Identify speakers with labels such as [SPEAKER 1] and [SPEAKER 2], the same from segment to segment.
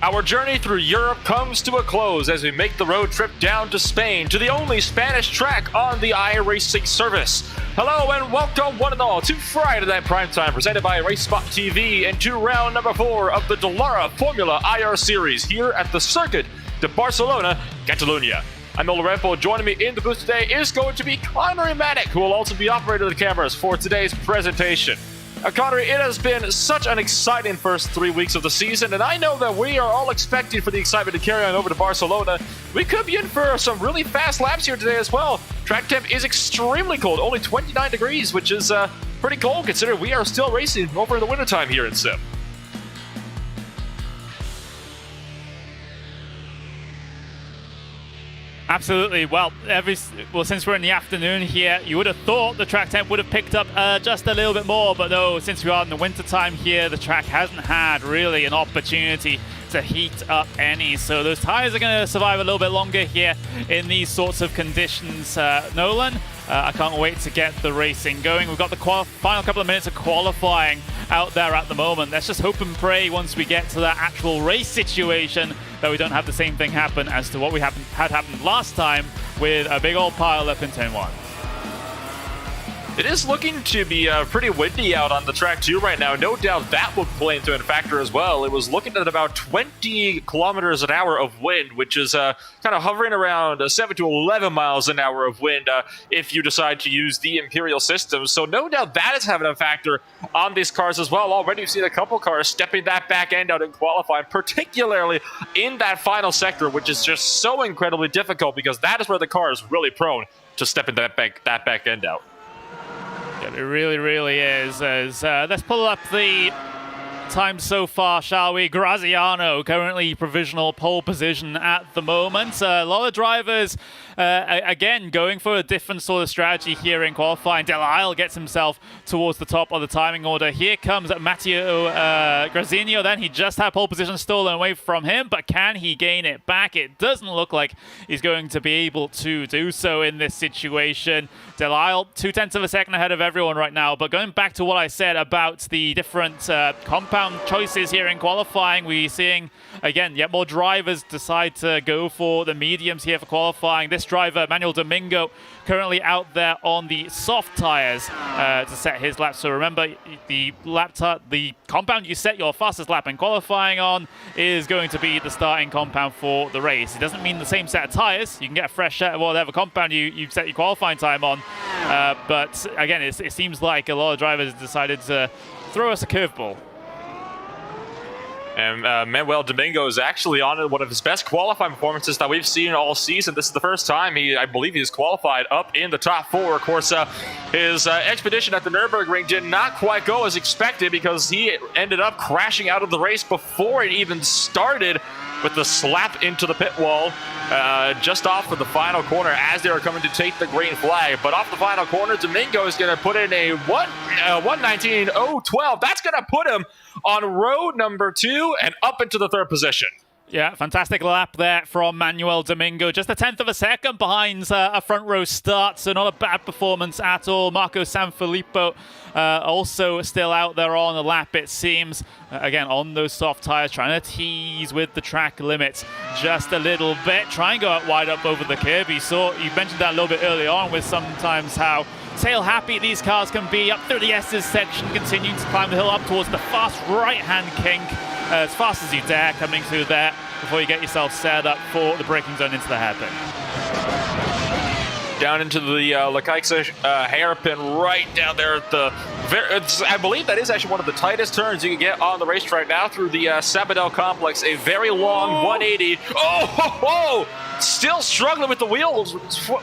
[SPEAKER 1] Our journey through Europe comes to a close as we make the road trip down to Spain to the only Spanish track on the iRacing service. Hello and welcome one and all to Friday Night Primetime, presented by RaceSpotTV, and to round number 4 of the Dallara Formula IR Series here at the Circuit de Barcelona, Catalunya. I'm Lorenzo. Joining me in the booth today is going to be Connery Maddock, who will also be operating the cameras for today's presentation. Now, Connery, it has been such an exciting first 3 weeks of the season, and I know that we are all expecting for the excitement to carry on over to Barcelona. We could be in for some really fast laps here today as well. Track temp is extremely cold, only 29 degrees, which is pretty cold considering we are still racing over in the wintertime here in Sim.
[SPEAKER 2] Absolutely. Well, since we're in the afternoon here, you would have thought the track temp would have picked up just a little bit more, but no, since we are in the winter time here, the track hasn't had really an opportunity to heat up any. So those tires are going to survive a little bit longer here in these sorts of conditions. Nolan, I can't wait to get the racing going. We've got the final couple of minutes of qualifying out there at the moment. Let's just hope and pray once we get to that actual race situation that we don't have the same thing happen as to what we had happened last time with a big old pile up in turn 1.
[SPEAKER 1] It is looking to be pretty windy out on the track too right now. No doubt that will play into a factor as well. It was looking at about 20 kilometers an hour of wind, which is kind of hovering around 7 to 11 miles an hour of wind if you decide to use the Imperial system. So no doubt that is having a factor on these cars as well. Already we've seen a couple cars stepping that back end out in qualifying, particularly in that final sector, which is just so incredibly difficult because that is where the car is really prone to stepping that back end out.
[SPEAKER 2] It really, really is. Let's pull up the time so far, shall we? Graziano, currently provisional pole position at the moment. A lot of drivers, again, going for a different sort of strategy here in qualifying. Dallara gets himself towards the top of the timing order. Here comes Matteo Graziano. Then he just had pole position stolen away from him, but can he gain it back? It doesn't look like he's going to be able to do so in this situation. Dallara, 0.2 of a second ahead of everyone right now. But going back to what I said about the different compound choices here in qualifying, we're seeing, again, yet more drivers decide to go for the mediums here for qualifying. This driver, Manuel Domingo, currently out there on the soft tires to set his lap. So remember, the compound you set your fastest lap in qualifying on is going to be the starting compound for the race. It doesn't mean the same set of tires. You can get a fresh set of whatever compound you set your qualifying time on. But again, it seems like a lot of drivers decided to throw us a curveball.
[SPEAKER 1] And Manuel Domingo is actually on one of his best qualifying performances that we've seen all season. This is the first time I believe he's qualified up in the top 4. Of course, his expedition at the Nürburgring did not quite go as expected because he ended up crashing out of the race before it even started with the slap into the pit wall just off of the final corner as they were coming to take the green flag. But off the final corner, Domingo is going to put in a 1:19.012. That's going to put him on road number 2 and up into the 3rd position.
[SPEAKER 2] Yeah, fantastic lap there from Manuel Domingo. Just a 1/10 of a second behind a front row start, so not a bad performance at all. Marco Sanfilippo also still out there on the lap, it seems. Again, on those soft tires, trying to tease with the track limits just a little bit. Try and go out wide up over the curb. You mentioned that a little bit early on with sometimes how tail happy these cars can be up through the S's section, continuing to climb the hill up towards the fast right-hand kink as fast as you dare, coming through there before you get yourself set up for the braking zone into the hairpin.
[SPEAKER 1] Down into the Lekaixa hairpin right down there at the... I believe that is actually one of the tightest turns you can get on the racetrack now through the Sabadell complex. A very long 180. Oh, ho, ho! Still struggling with the wheels,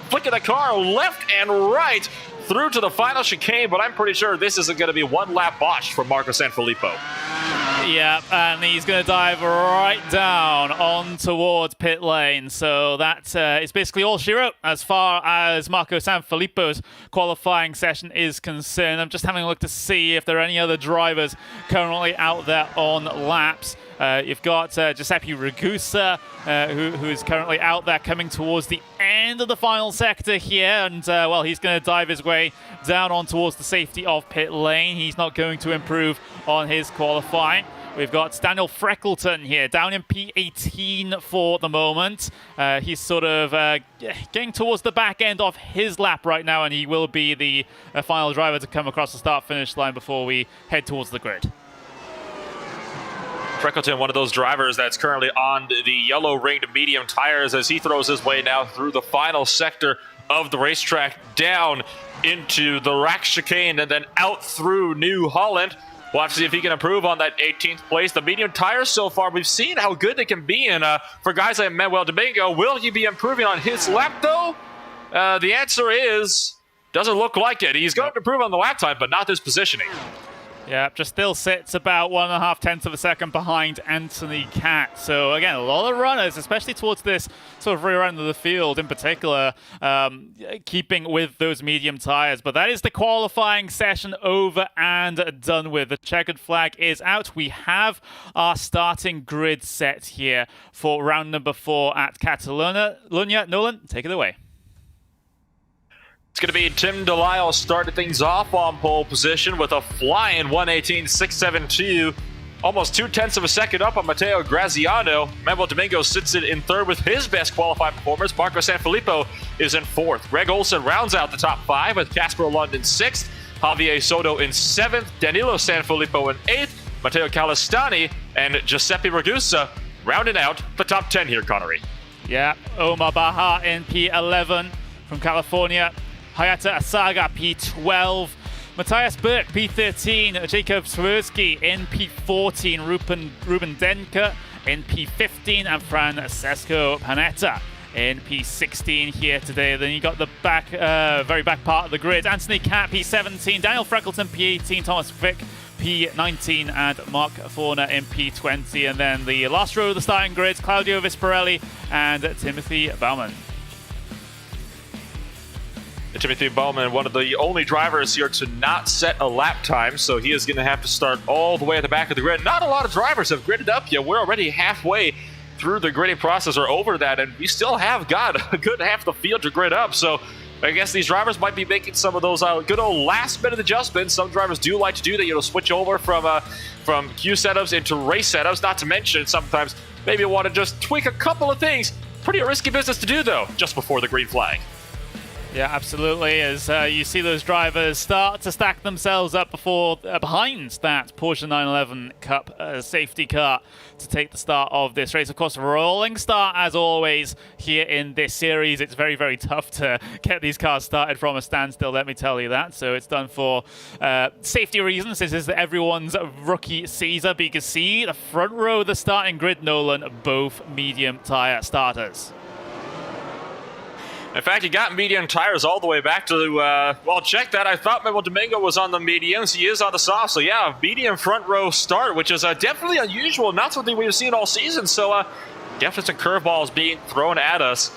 [SPEAKER 1] flicking the car left and right through to the final chicane, but I'm pretty sure this isn't going to be one lap botched from Marco Sanfilippo.
[SPEAKER 2] Yeah, and he's going to dive right down on towards pit lane. So that is basically all she wrote as far as Marco Sanfilippo's qualifying session is concerned. I'm just having a look to see if there are any other drivers currently out there on laps. You've got Giuseppe Ragusa, who is currently out there coming towards the end of the final sector here. And, well, he's going to dive his way down on towards the safety of pit lane. He's not going to improve on his qualifying. We've got Daniel Freckleton here, down in P18 for the moment. He's sort of getting towards the back end of his lap right now, and he will be the final driver to come across the start-finish line before we head towards the grid.
[SPEAKER 1] Freckleton, one of those drivers that's currently on the yellow ringed medium tires as he throws his way now through the final sector of the racetrack down into the rack chicane and then out through New Holland. We'll have to see if he can improve on that 18th place. The medium tires so far, we've seen how good they can be. And for guys like Manuel Domingo, will he be improving on his lap, though? The answer is, doesn't look like it. He's going to improve on the lap time, but not this positioning.
[SPEAKER 2] Yeah, just still sits about 1.5 tenths of a second behind Anthony Cat. So again, a lot of runners, especially towards this sort of rear end of the field in particular, keeping with those medium tires. But that is the qualifying session over and done with. The checkered flag is out. We have our starting grid set here for round number 4 at Catalunya. Nolan, take it away.
[SPEAKER 1] It's going to be Tim Delisle starting things off on pole position with a flying 1:18.672, almost 0.2 of a second up on Matteo Graziano. Manuel Domingo sits it in third with his best qualifying performance. Marco Sanfilippo is in fourth. Greg Olsen rounds out the top 5 with Casper Lund in 6th, Javier Soto in 7th, Danilo Sanfilippo in 8th, Matteo Calistani and Giuseppe Ragusa rounding out the top 10 here, Connery.
[SPEAKER 2] Yeah, Omar Baha in P11 from California. Hayata Asaga, P12. Matthias Berg, P13. Jacob Swirsky in P14. Ruben Denker in P15. And Francesco Panetta in P16 here today. Then you got the back, very back part of the grid. Anthony Cat, P17. Daniel Freckleton, P18. Thomas Vick, P19. And Mark Forner in P20. And then the last row of the starting grid, Claudio Visparelli and Timothy Baumann.
[SPEAKER 1] Timothy Baumann, one of the only drivers here to not set a lap time, so he is going to have to start all the way at the back of the grid. Not a lot of drivers have gridded up yet. We're already halfway through the gridding process or over that, and we still have got a good half the field to grid up. So I guess these drivers might be making some of those good old last-minute adjustments. Some drivers do like to do that. Switch over from queue setups into race setups, not to mention sometimes maybe you want to just tweak a couple of things. Pretty risky business to do, though, just before the green flag.
[SPEAKER 2] Yeah, absolutely. As you see those drivers start to stack themselves up behind that Porsche 911 Cup safety car to take the start of this race. Of course, rolling start as always here in this series. It's very, very tough to get these cars started from a standstill, let me tell you that. So it's done for safety reasons. This is everyone's rookie Caesar, but you can see the front row of the starting grid, Nolan, both medium tire starters.
[SPEAKER 1] In fact, he got medium tires all the way back to, well, check that. I thought Manuel Domingo was on the mediums. He is on the soft. So, yeah, medium front row start, which is definitely unusual. Not something we've seen all season. So, definitely some curveballs being thrown at us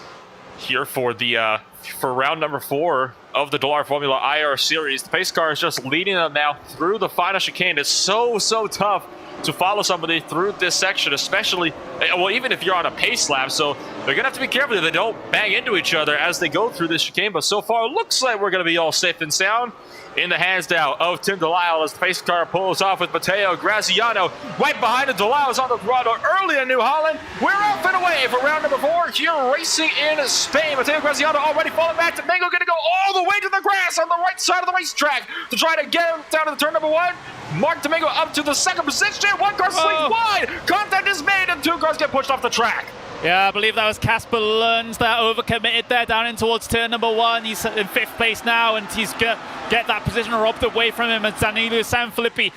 [SPEAKER 1] here for the for round number 4 of the Dallara Formula IR Series. The pace car is just leading them now through the final chicane. It's so tough to follow somebody through this section, especially, well, even if you're on a pace lap. So they're going to have to be careful that they don't bang into each other as they go through this chicane. But so far, it looks like we're going to be all safe and sound in the hands now of Tim Delisle as the pace car pulls off with Matteo Graziano right behind him. Delisle is on the throttle early in New Holland. We're off and away for round number 4 here racing in Spain. Matteo Graziano already falling back. Domingo going to go all the way to the grass on the right side of the racetrack to try to get him down to the turn number 1. Mark Domingo up to the second position. One car swings wide. Contact is made and 2 cars get pushed off the track.
[SPEAKER 2] Yeah, I believe that was Casper Lund that overcommitted there down in towards turn number 1. He's in 5th place now, and he's going to get that position robbed away from him. And Danilo Sanfilippo,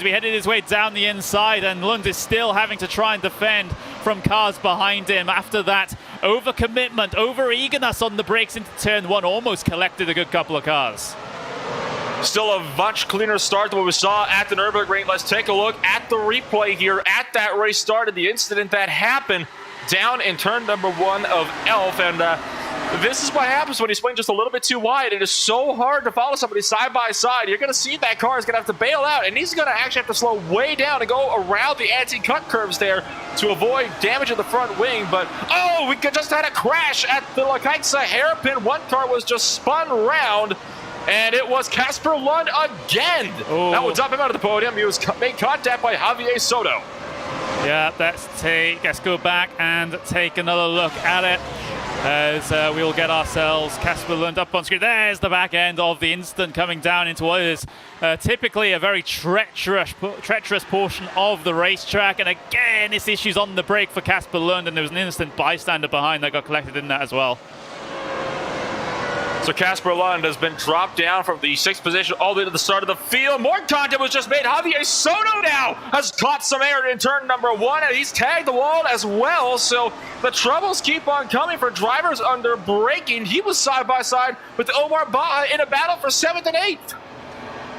[SPEAKER 2] headed his way down the inside, and Lund is still having to try and defend from cars behind him. After that overcommitment, over-eagerness on the brakes into turn 1 almost collected a good couple of cars.
[SPEAKER 1] Still a much cleaner start than what we saw at the Nürburgring. Let's take a look at the replay here at that race start and the incident that happened down in turn number 1 of Elf. And this is what happens when you swing just a little bit too wide. It is so hard to follow somebody side by side. You're going to see that car is going to have to bail out, and he's going to actually have to slow way down and go around the anti-cut curves there to avoid damage of the front wing. But, oh, we just had a crash at the La Caixa hairpin. One car was just spun round. And it was Casper Lund again.
[SPEAKER 2] Ooh.
[SPEAKER 1] That would dump him out of the podium. He was made contact by Javier Soto.
[SPEAKER 2] Yeah, let's go back and take another look at it as we will get ourselves Casper Lund up on screen. There's the back end of the instant coming down into what is typically a very treacherous portion of the racetrack. And again, this issue's on the brake for Casper Lund, and there was an innocent bystander behind that got collected in that as well.
[SPEAKER 1] So Casper Lund has been dropped down from the 6th position all the way to the start of the field. More contact was just made. Javier Soto now has caught some air in turn number 1, and he's tagged the wall as well. So the troubles keep on coming for drivers under braking. He was side by side with Omar Baja in a battle for 7th and 8th.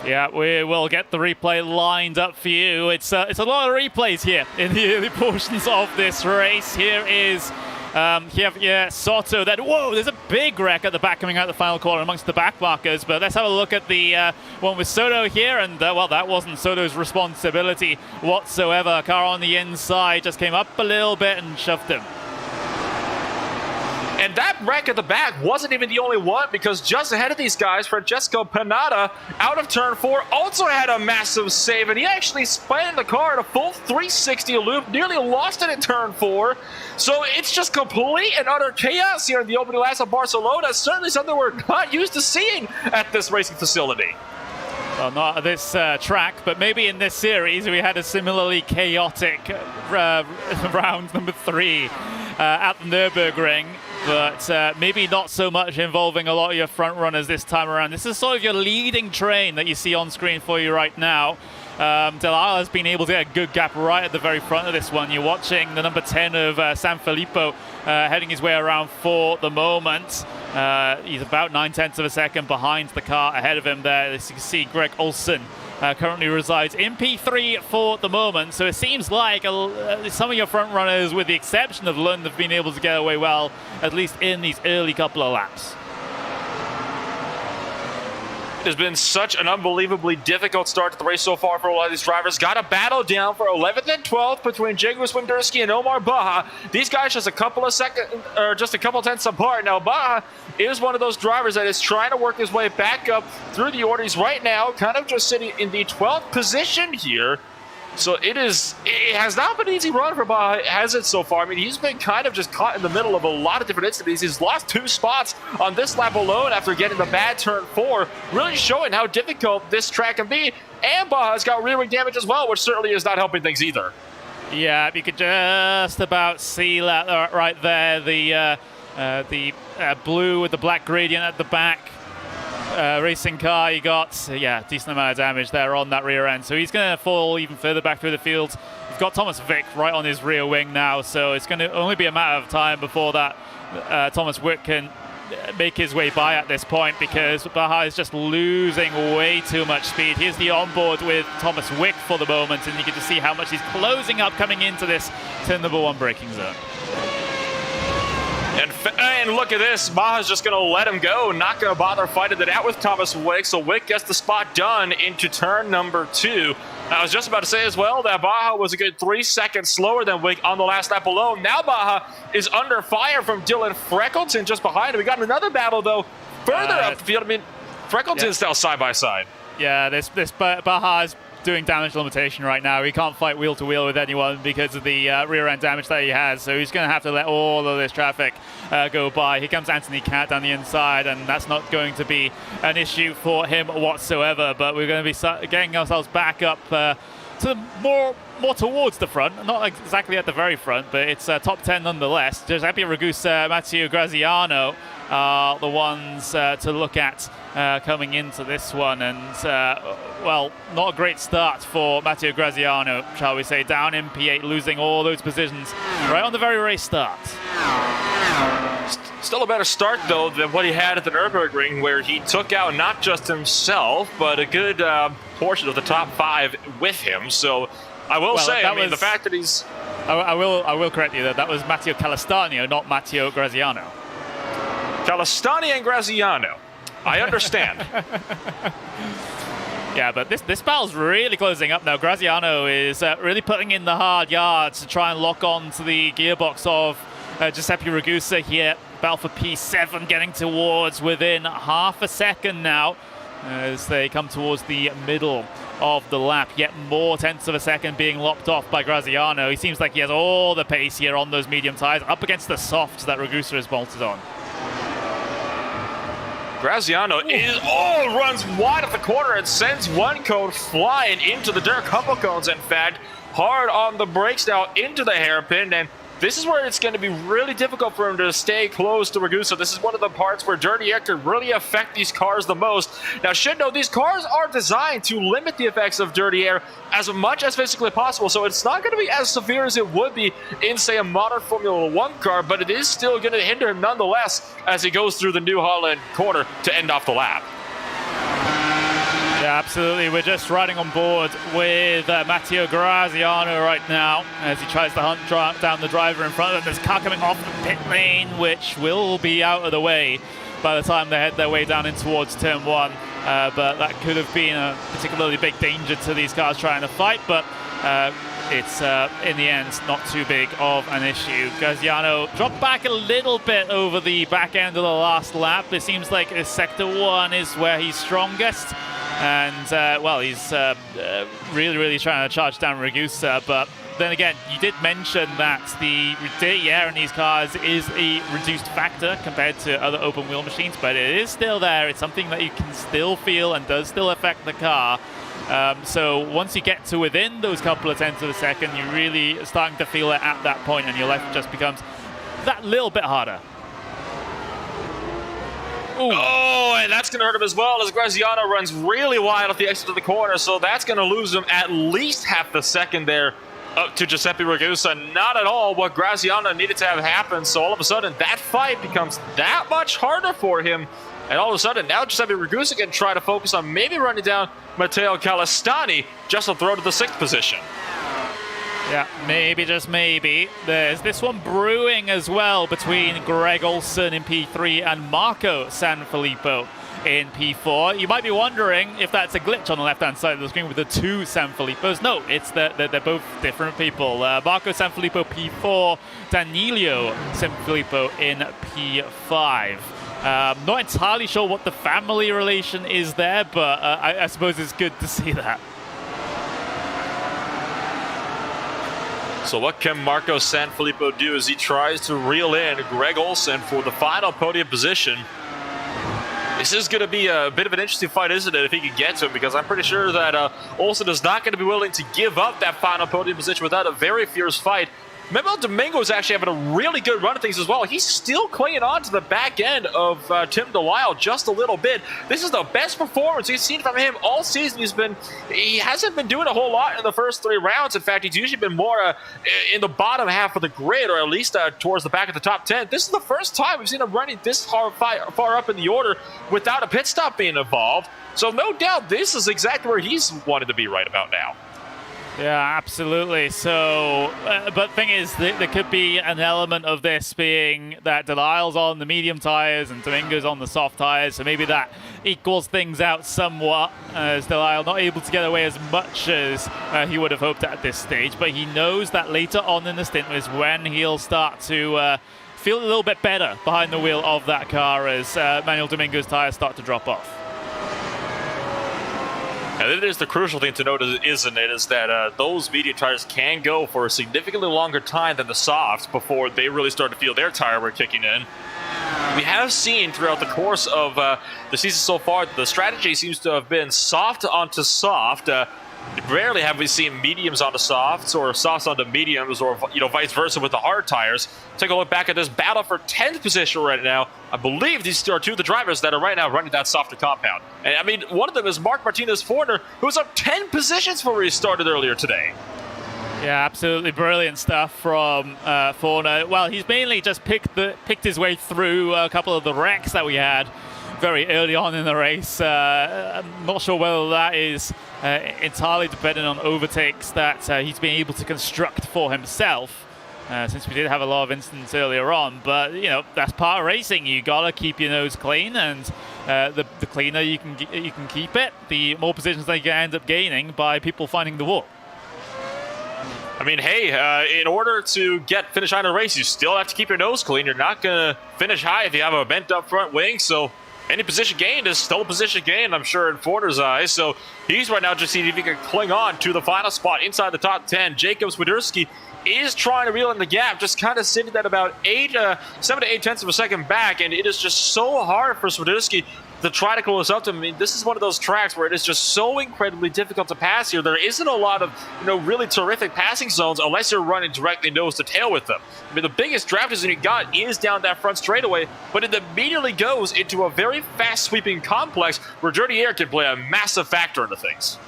[SPEAKER 2] Yeah, we will get the replay lined up for you. It's a lot of replays here in the early portions of this race. Here is Soto. Then, whoa, there's a big wreck at the back coming out the final corner amongst the back markers. But let's have a look at the one with Soto here. And, well, that wasn't Soto's responsibility whatsoever. A car on the inside just came up a little bit and shoved him.
[SPEAKER 1] And that wreck at the back wasn't even the only one, because just ahead of these guys, Francesco Panada, out of turn 4, also had a massive save, and he actually spun the car at a full 360 loop, nearly lost it in turn 4. So it's just complete and utter chaos here in the opening laps of Barcelona. Certainly something we're not used to seeing at this racing facility.
[SPEAKER 2] Well, not at this track, but maybe in this series we had a similarly chaotic round number 3 at the Nürburgring. But maybe not so much involving a lot of your front runners this time around. This is sort of your leading train that you see on screen for you right now. Dallara has been able to get a good gap right at the very front of this one. You're watching the number 10 of Sanfilippo heading his way around for the moment. He's about 9/10 of a second behind the car ahead of him there. As you can see, Greg Olsen currently resides in P3 for the moment. So it seems like some of your front runners, with the exception of Lund, have been able to get away well, at least in these early couple of laps.
[SPEAKER 1] It has been such an unbelievably difficult start to the race so far for a lot of these drivers. Got a battle down for 11th and 12th between Jaguar Swinderski and Omar Baja. These guys just a couple tenths apart. Now Baja is one of those drivers that is trying to work his way back up through the orders right now, kind of just sitting in the 12th position here. So it has not been an easy run for Baja, has it so far? I mean, he's been kind of just caught in the middle of a lot of different incidents. He's lost 2 spots on this lap alone after getting the bad turn 4, really showing how difficult this track can be. And Baja's got rear wing damage as well, which certainly is not helping things either.
[SPEAKER 2] Yeah, you could just about see that right there. The blue with the black gradient at the back. Racing car, you got decent amount of damage there on that rear end, so he's going to fall even further back through the field. He's got Thomas Wick right on his rear wing now, so it's going to only be a matter of time before that Thomas Wick can make his way by at this point, because Baja is just losing way too much speed. Here's the onboard with Thomas Wick for the moment, and you can just see how much he's closing up coming into this turn number 1 braking zone.
[SPEAKER 1] And look at this, Baja's just going to let him go, not going to bother fighting it out with Thomas Wick, so Wick gets the spot done into turn number 2. I was just about to say as well that Baja was a good 3 seconds slower than Wick on the last lap alone. Now Baja is under fire from Dylan Freckleton just behind him. We got another battle, though, further up the field. I mean, Freckleton's still side by side. Yeah,
[SPEAKER 2] this Baja is doing damage limitation right now. He can't fight wheel to wheel with anyone because of the rear end damage that he has, so he's going to have to let all of this traffic go by. Here comes Anthony Cat down the inside, and that's not going to be an issue for him whatsoever, but we're going to be getting ourselves back up to more towards the front, not exactly at the very front, but it's top 10 nonetheless. Giuseppe Ragusa, Matteo Graziano are the ones to look at coming into this one, and well, not a great start for Matteo Graziano, shall we say, down in P8, losing all those positions right on the very race start.
[SPEAKER 1] Still a better start, though, than what he had at the Nürburgring, where he took out not just himself, but a good portion of the top 5 with him. So I will say, I mean, the fact that he's...
[SPEAKER 2] I will correct you, that was Matteo Calistano, not Matteo Graziano.
[SPEAKER 1] Calistani and Graziano. I understand.
[SPEAKER 2] Yeah, but this battle's really closing up now. Graziano is really putting in the hard yards to try and lock on to the gearbox of Giuseppe Ragusa here. Battle for P7 getting towards within half a second now. as they come towards the middle of the lap. Yet more tenths of a second being lopped off by Graziano. He seems like he has all the pace here on those medium tyres, up against the softs that Ragusa has bolted on.
[SPEAKER 1] Graziano runs wide of the corner and sends one cone flying into the dirt. Couple cones, in fact, hard on the brakes now into the hairpin, and this is where it's going to be really difficult for him to stay close to Ragusa. This is one of the parts where dirty air could really affect these cars the most. Now, should know these cars are designed to limit the effects of dirty air as much as physically possible, so it's not going to be as severe as it would be in, say, a modern Formula 1 car, but it is still going to hinder him nonetheless as he goes through the New Holland corner to end off the lap.
[SPEAKER 2] Yeah, absolutely. We're just riding on board with Matteo Graziano right now as he tries to hunt down the driver in front of him. There's a car coming off the pit lane, which will be out of the way by the time they head their way down in towards turn 1. But that could have been a particularly big danger to these cars trying to fight. But it's, in the end, not too big of an issue. Graziano dropped back a little bit over the back end of the last lap. It seems like Sector 1 is where he's strongest. And, well, he's really trying to charge down Ragusa. But then again, you did mention that the dirty air in these cars is a reduced factor compared to other open wheel machines, but it is still there. It's something that you can still feel and does still affect the car. So once you get to within those couple of tenths of a second, you're really starting to feel it at that point, and your life just becomes that little bit harder. Ooh.
[SPEAKER 1] Oh, and that's going to hurt him as well as Graziano runs really wide off the exit of the corner, so that's going to lose him at least half the second there up to Giuseppe Ragusa. Not at all what Graziano needed to have happen, so all of a sudden that fight becomes that much harder for him. And all of a sudden, now Giuseppe Ragusa can try to focus on maybe running down Matteo Calistani just to throw to the 6th position.
[SPEAKER 2] Yeah, maybe, just maybe. There's this one brewing as well between Greg Olsen in P3 and Marco Sanfilippo in P4. You might be wondering if that's a glitch on the left-hand side of the screen with the two Sanfilippos. No, it's that they're both different people. Marco Sanfilippo P4, Danilo Sanfilippo in P5. Not entirely sure what the family relation is there, but I suppose it's good to see that.
[SPEAKER 1] So what can Marco Sanfilippo do as he tries to reel in Greg Olsen for the final podium position? This is going to be a bit of an interesting fight, isn't it, if he can get to him, because I'm pretty sure that Olsen is not going to be willing to give up that final podium position without a very fierce fight. Memo Domingo is actually having a really good run at things as well. He's still clinging on to the back end of Tim DeLisle just a little bit. This is the best performance we've seen from him all season. He hasn't been doing a whole lot in the first 3 rounds. In fact, he's usually been more in the bottom half of the grid, or at least towards the back of the top 10. This is the first time we've seen him running this far up in the order without a pit stop being involved. So no doubt this is exactly where he's wanted to be right about now.
[SPEAKER 2] Yeah, absolutely. So, but thing is, there could be an element of this being that Delisle's on the medium tires and Domingo's on the soft tires, so maybe that equals things out somewhat, as Delisle not able to get away as much as he would have hoped at this stage, but he knows that later on in the stint is when he'll start to feel a little bit better behind the wheel of that car as Manuel Domingo's tires start to drop off.
[SPEAKER 1] And it is the crucial thing to note, isn't it, is that those medium tires can go for a significantly longer time than the softs before they really start to feel their tire wear kicking in. We have seen throughout the course of the season so far, the strategy seems to have been soft onto soft. Rarely have we seen mediums onto softs or softs onto mediums, or vice versa with the hard tires. Take a look back at this battle for 10th position right now. I believe these are two of the drivers that are right now running that softer compound. And I mean, one of them is Mark Martinez-Forner, who's up 10 positions from where he started earlier today.
[SPEAKER 2] Yeah, absolutely brilliant stuff from Forner. Well, he's mainly just picked his way through a couple of the wrecks that we had very early on in the race. I'm not sure whether that is entirely dependent on overtakes that he's been able to construct for himself, since we did have a lot of incidents earlier on. But that's part of racing. You gotta keep your nose clean, and the cleaner you can keep it, the more positions they can end up gaining by people finding the wall.
[SPEAKER 1] I mean, hey, in order to finish high in a race, you still have to keep your nose clean. You're not going to finish high if you have a bent up front wing. So Any position gained is still a position gained, I'm sure, in Forner's eyes. So he's right now just seeing if he can cling on to the final spot inside the top 10. Jacob Swiderski is trying to reel in the gap, just kind of sitting at about 7 to 8 tenths of a second back, and it is just so hard for Swiderski to try to close up to him. I mean, this is one of those tracks where it is just so incredibly difficult to pass here. There isn't a lot of, really terrific passing zones unless you're running directly nose to tail with them. I mean, the biggest draft zone you got is down that front straightaway, but it immediately goes into a very fast sweeping complex where dirty air can play a massive factor into things.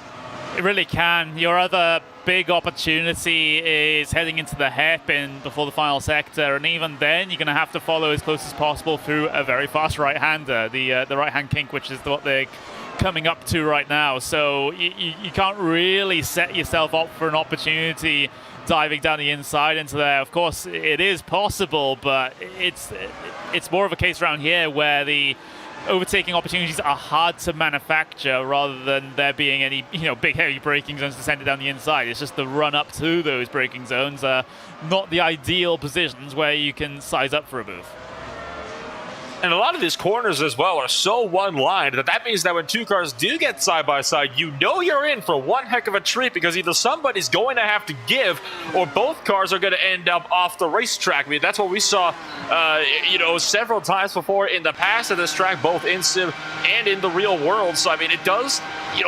[SPEAKER 2] It really can. Your other big opportunity is heading into the hairpin before the final sector, and even then you're going to have to follow as close as possible through a very fast right-hander, the right-hand kink, which is what they're coming up to right now. So you can't really set yourself up for an opportunity diving down the inside into there. Of course, it is possible, but it's more of a case around here where the overtaking opportunities are hard to manufacture rather than there being any big heavy braking zones to send it down the inside. It's just the run up to those braking zones are not the ideal positions where you can size up for a move.
[SPEAKER 1] And a lot of these corners as well are so one-lined that means that when two cars do get side by side, you're in for one heck of a treat, because either somebody's going to have to give or both cars are going to end up off the racetrack. I mean, that's what we saw, several times before in the past at this track, both in sim and in the real world. So, I mean, it does,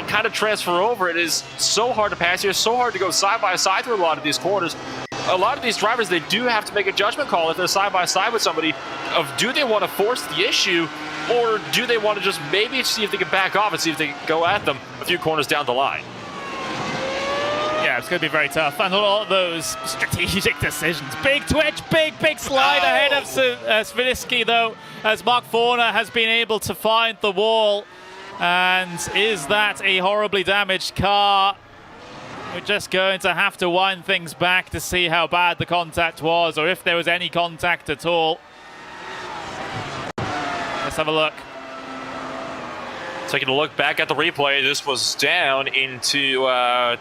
[SPEAKER 1] kind of transfer over. It is so hard to pass here, so hard to go side by side through a lot of these corners. A lot of these drivers, they do have to make a judgment call if they're side by side with somebody of, do they want to force the issue, or do they want to just maybe see if they can back off and see if they can go at them a few corners down the line.
[SPEAKER 2] Yeah, it's going to be very tough. And a lot of those strategic decisions. Big twitch, big slide ahead of Swiderski, though, as Mark Forner has been able to find the wall. And is that a horribly damaged car? We're just going to have to wind things back to see how bad the contact was, or if there was any contact at all. Let's have a look.
[SPEAKER 1] Taking a look back at the replay, this was down into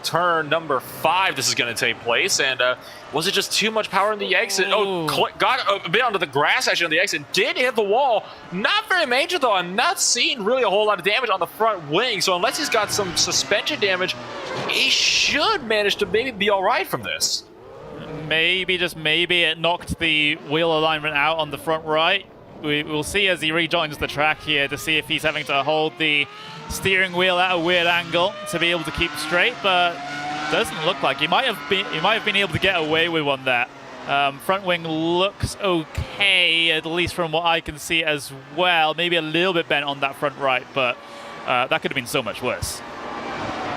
[SPEAKER 1] turn number 5 this is going to take place, and was it just too much power in the exit?
[SPEAKER 2] Ooh.
[SPEAKER 1] Got a bit onto the grass actually on the exit, did hit the wall. Not very major though. I'm not seeing really a whole lot of damage on the front wing, so unless he's got some suspension damage, he should manage to maybe be all right from this.
[SPEAKER 2] Maybe, just maybe, it knocked the wheel alignment out on the front right. We'll see as he rejoins the track here to see if he's having to hold the steering wheel at a weird angle to be able to keep straight, but doesn't look like he might have been able to get away with one there. Front wing looks okay, at least from what I can see as well. Maybe a little bit bent on that front right, but that could have been so much worse.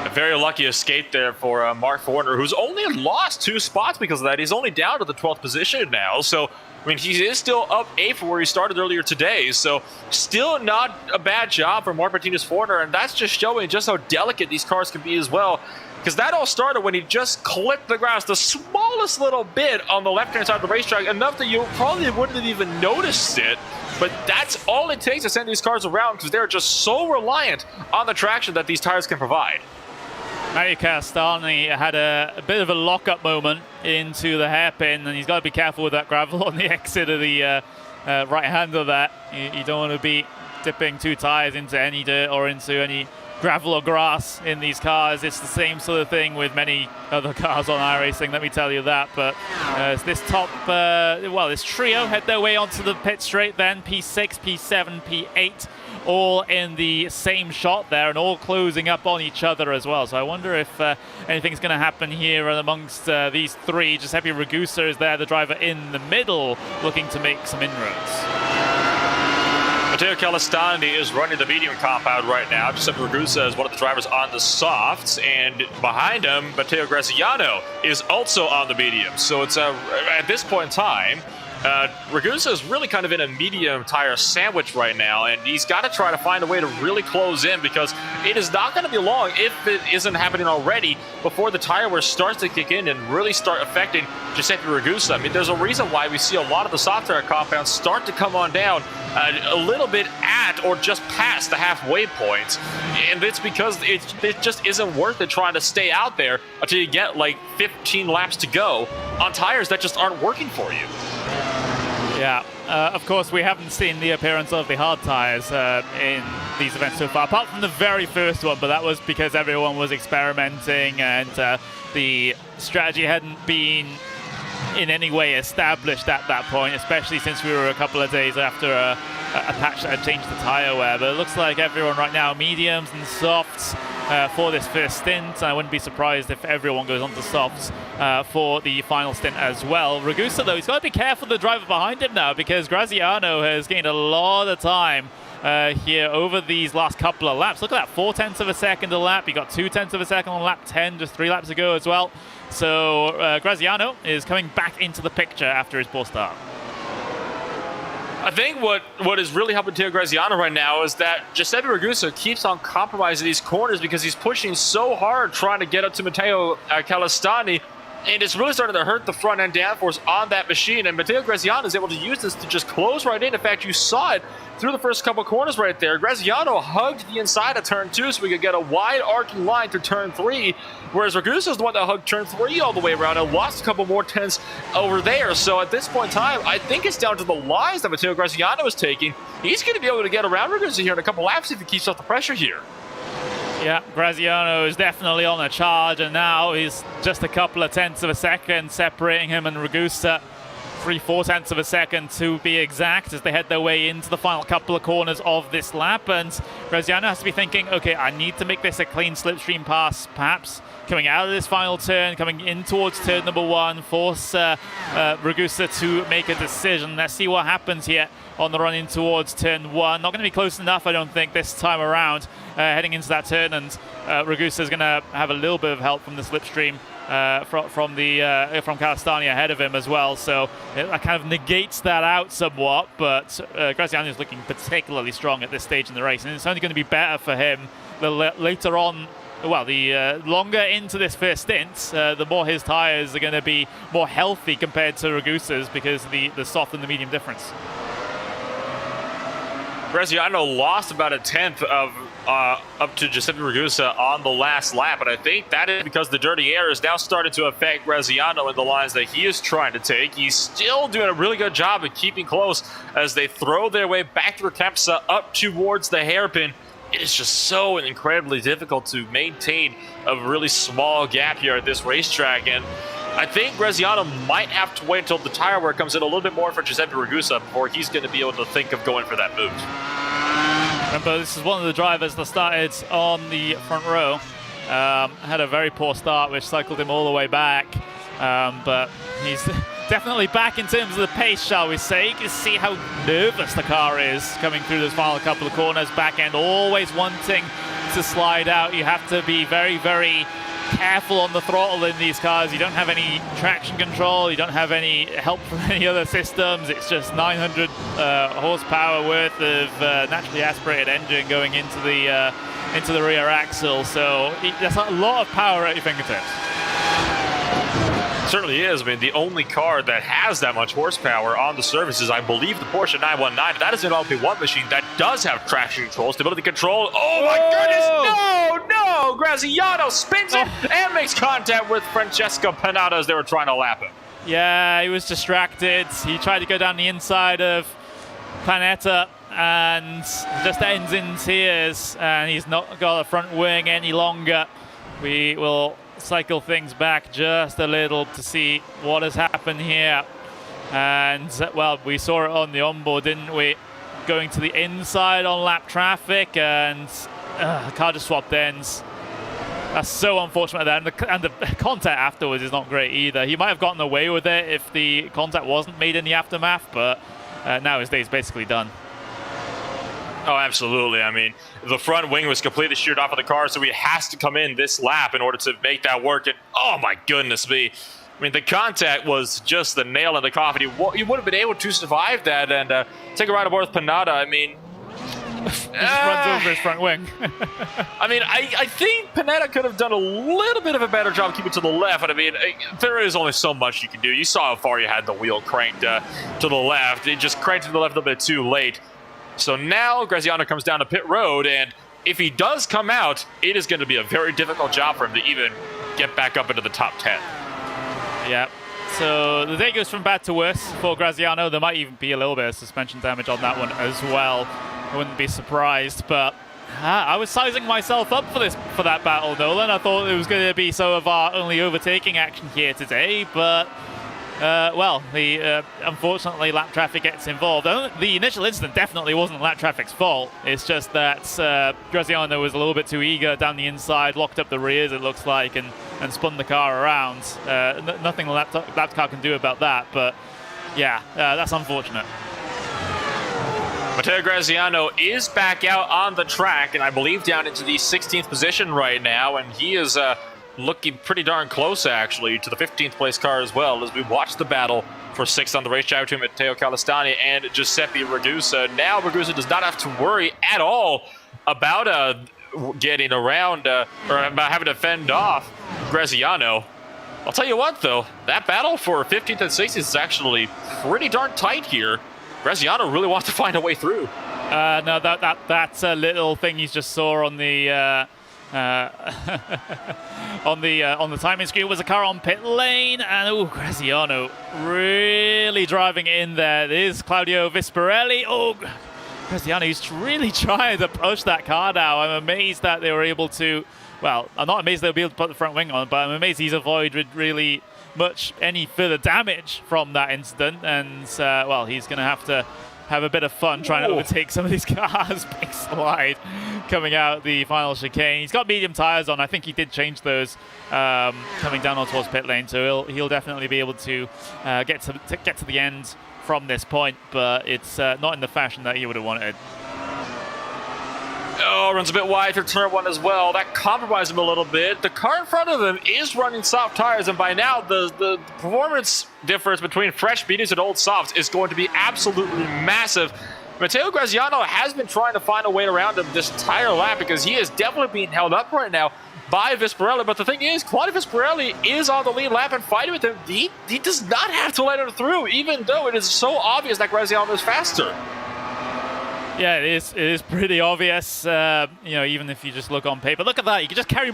[SPEAKER 1] A very lucky escape there for Mark Forner, who's only lost 2 spots because of that. He's only down to the 12th position now, so I mean, he is still up 8 from where he started earlier today, so still not a bad job for Mark Martinez Forner, and that's just showing just how delicate these cars can be as well, because that all started when he just clipped the grass the smallest little bit on the left-hand side of the racetrack, enough that you probably wouldn't have even noticed it, but that's all it takes to send these cars around, because they're just so reliant on the traction that these tires can provide.
[SPEAKER 2] Mario Castani had a bit of a lock-up moment into the hairpin, and he's got to be careful with that gravel on the exit of the right-hander there. You don't want to be dipping 2 tires into any dirt or into any gravel or grass in these cars. It's the same sort of thing with many other cars on iRacing, let me tell you that. But this this trio head their way onto the pit straight then, P6, P7, P8, all in the same shot there and all closing up on each other as well. So I wonder if anything's going to happen here amongst these 3. Giuseppe Ragusa is there, the driver in the middle, looking to make some inroads.
[SPEAKER 1] Matteo Calistandi is running the medium compound right now. Giuseppe Ragusa is one of the drivers on the softs, and behind him, Matteo Graziano is also on the medium. So it's at this point in time, Ragusa is really kind of in a medium tire sandwich right now, and he's got to try to find a way to really close in, because it is not going to be long, if it isn't happening already, before the tire wear starts to kick in and really start affecting Giuseppe Ragusa. I mean, there's a reason why we see a lot of the soft tire compounds start to come on down a little bit at or just past the halfway point, and it's because it just isn't worth it trying to stay out there until you get like 15 laps to go on tires that just aren't working for you.
[SPEAKER 2] Yeah, of course, we haven't seen the appearance of the hard tires in these events so far, apart from the very first one, but that was because everyone was experimenting and the strategy hadn't been in any way established at that point, especially since we were a couple of days after a patch that had changed the tire wear. But it looks like everyone right now, mediums and softs for this first stint. I wouldn't be surprised if everyone goes on to softs for the final stint as well. Ragusa, though, he's got to be careful of the driver behind him now, because Graziano has gained a lot of time here over these last couple of laps. Look at that, 0.4 of a second a lap. He got 0.2 of a second on lap 10 just 3 laps ago as well. So Graziano is coming back into the picture after his poor start.
[SPEAKER 1] I think what is really helping Matteo Graziano right now is that Giuseppe Ragusa keeps on compromising these corners because he's pushing so hard trying to get up to Matteo Calistani, and it's really starting to hurt the front end downforce on that machine, and Matteo Graziano is able to use this to just close right in. In fact, you saw it through the first couple corners right there. Graziano hugged the inside of turn 2 so we could get a wide arcing line through turn 3, whereas Ragusa is the one that hugged turn 3 all the way around and lost a couple more tenths over there. So at this point in time, I think it's down to the lines that Matteo Graziano is taking. He's going to be able to get around Ragusa here in a couple laps if he keeps up the pressure here.
[SPEAKER 2] Yeah, Graziano is definitely on a charge, and now he's just a couple of tenths of a second separating him and Ragusa. 3/4 of a second to be exact, as they head their way into the final couple of corners of this lap. And Graziano has to be thinking, okay, I need to make this a clean slipstream pass, perhaps coming out of this final turn, coming in towards turn number 1, force Ragusa to make a decision. Let's see what happens here on the run in towards turn 1. Not going to be close enough, I don't think, this time around, heading into that turn, and Ragusa is going to have a little bit of help from the slipstream from Calistani ahead of him as well, so that kind of negates that out somewhat. But Graziano is looking particularly strong at this stage in the race, and it's only going to be better for him later on. Well, the longer into this first stint, the more his tires are going to be more healthy compared to Ragusa's, because of the soft and the medium difference.
[SPEAKER 1] Graziano lost about a tenth of up to Giuseppe Ragusa on the last lap, and I think that is because the dirty air is now starting to affect Graziano in the lines that he is trying to take. He's still doing a really good job of keeping close as they throw their way back through Kempsa up towards the hairpin. It is just so incredibly difficult to maintain a really small gap here at this racetrack, and I think Graziano might have to wait until the tire wear comes in a little bit more for Giuseppe Ragusa before he's going to be able to think of going for that move.
[SPEAKER 2] Remember, this is one of the drivers that started on the front row. Had a very poor start, which cycled him all the way back. But he's definitely back in terms of the pace, shall we say. You can see how nervous the car is coming through those final couple of corners. Back end always wanting to slide out. You have to be very, very careful on the throttle in these cars. You don't have any traction control, you don't have any help from any other systems. It's just 900 horsepower worth of naturally aspirated engine going into the rear axle, so there's a lot of power at your fingertips.
[SPEAKER 1] Certainly is. I mean, the only car that has that much horsepower on the surface is, I believe, the Porsche 919. That is an LP1 machine that does have traction control, stability control. Oh my goodness! No! Graziano spins it and makes contact with Francesco Panada as they were trying to lap him.
[SPEAKER 2] Yeah, he was distracted. He tried to go down the inside of Panetta and just ends in tears, and he's not got a front wing any longer. We will cycle things back just a little to see what has happened here. And, well, we saw it on the onboard, didn't we? Going to the inside on lap traffic, and the car just swapped ends. That's so unfortunate. And the contact afterwards is not great either. He might have gotten away with it if the contact wasn't made in the aftermath, but now his day's basically done.
[SPEAKER 1] Oh, absolutely. I mean, the front wing was completely sheared off of the car, so he has to come in this lap in order to make that work. And oh my goodness me. I mean, the contact was just the nail in the coffin. He would have been able to survive that and take a ride aboard with Panada. I mean,
[SPEAKER 2] just runs over his front wing.
[SPEAKER 1] I mean, I think Panetta could have done a little bit of a better job keeping to the left. But I mean, there is only so much you can do. You saw how far you had the wheel cranked to the left. It just cranked to the left a little bit too late. So now Graziano comes down to pit road, and if he does come out, it is going to be a very difficult job for him to even get back up into the top 10.
[SPEAKER 2] Yeah, So the day goes from bad to worse for Graziano. There might even be a little bit of suspension damage on that one as well. I wouldn't be surprised, but I was sizing myself up for that battle, Nolan. I thought it was going to be some of our only overtaking action here today, but well, unfortunately lap traffic gets involved. The initial incident definitely wasn't lap traffic's fault. It's just that Graziano was a little bit too eager down the inside, locked up the rears, it looks like, and spun the car around. Nothing the lap car can do about that, but yeah, that's unfortunate.
[SPEAKER 1] Matteo Graziano is back out on the track, and I believe down into the 16th position right now, and he is looking pretty darn close, actually, to the 15th place car as well, as we watch the battle for 6th on the racetrack between Matteo Calistani and Giuseppe Ragusa. Now Ragusa does not have to worry at all about getting around or about having to fend off Graziano. I'll tell you what, though, that battle for 15th and 16th is actually pretty darn tight here. Graziano really wants to find a way through.
[SPEAKER 2] No, that little thing you just saw on the on the timing screen was a car on pit lane, and Graziano really driving in there. There's Claudio Visparelli. Graziano's really trying to push that car now. I'm amazed that they were able to. Well, I'm not amazed they'll be able to put the front wing on, but I'm amazed he's avoided really much any further damage from that incident. And well, he's going to have a bit of fun trying to overtake some of these cars. Big slide coming out the final chicane. He's got medium tires on. I think he did change those coming down on towards pit lane, so he'll definitely be able to get to the end from this point, but it's not in the fashion that he would have wanted.
[SPEAKER 1] Oh, runs a bit wide through turn one as well. That compromised him a little bit. The car in front of him is running soft tires, and by now the performance difference between fresh mediums and old softs is going to be absolutely massive. Matteo Graziano has been trying to find a way around him this entire lap because he is definitely being held up right now by Visparelli. But the thing is, Claudio Visparelli is on the lead lap and fighting with him. He does not have to let him through, even though it is so obvious that Graziano is faster.
[SPEAKER 2] Yeah, it is pretty obvious, you know, even if you just look on paper. Look at that, you can just carry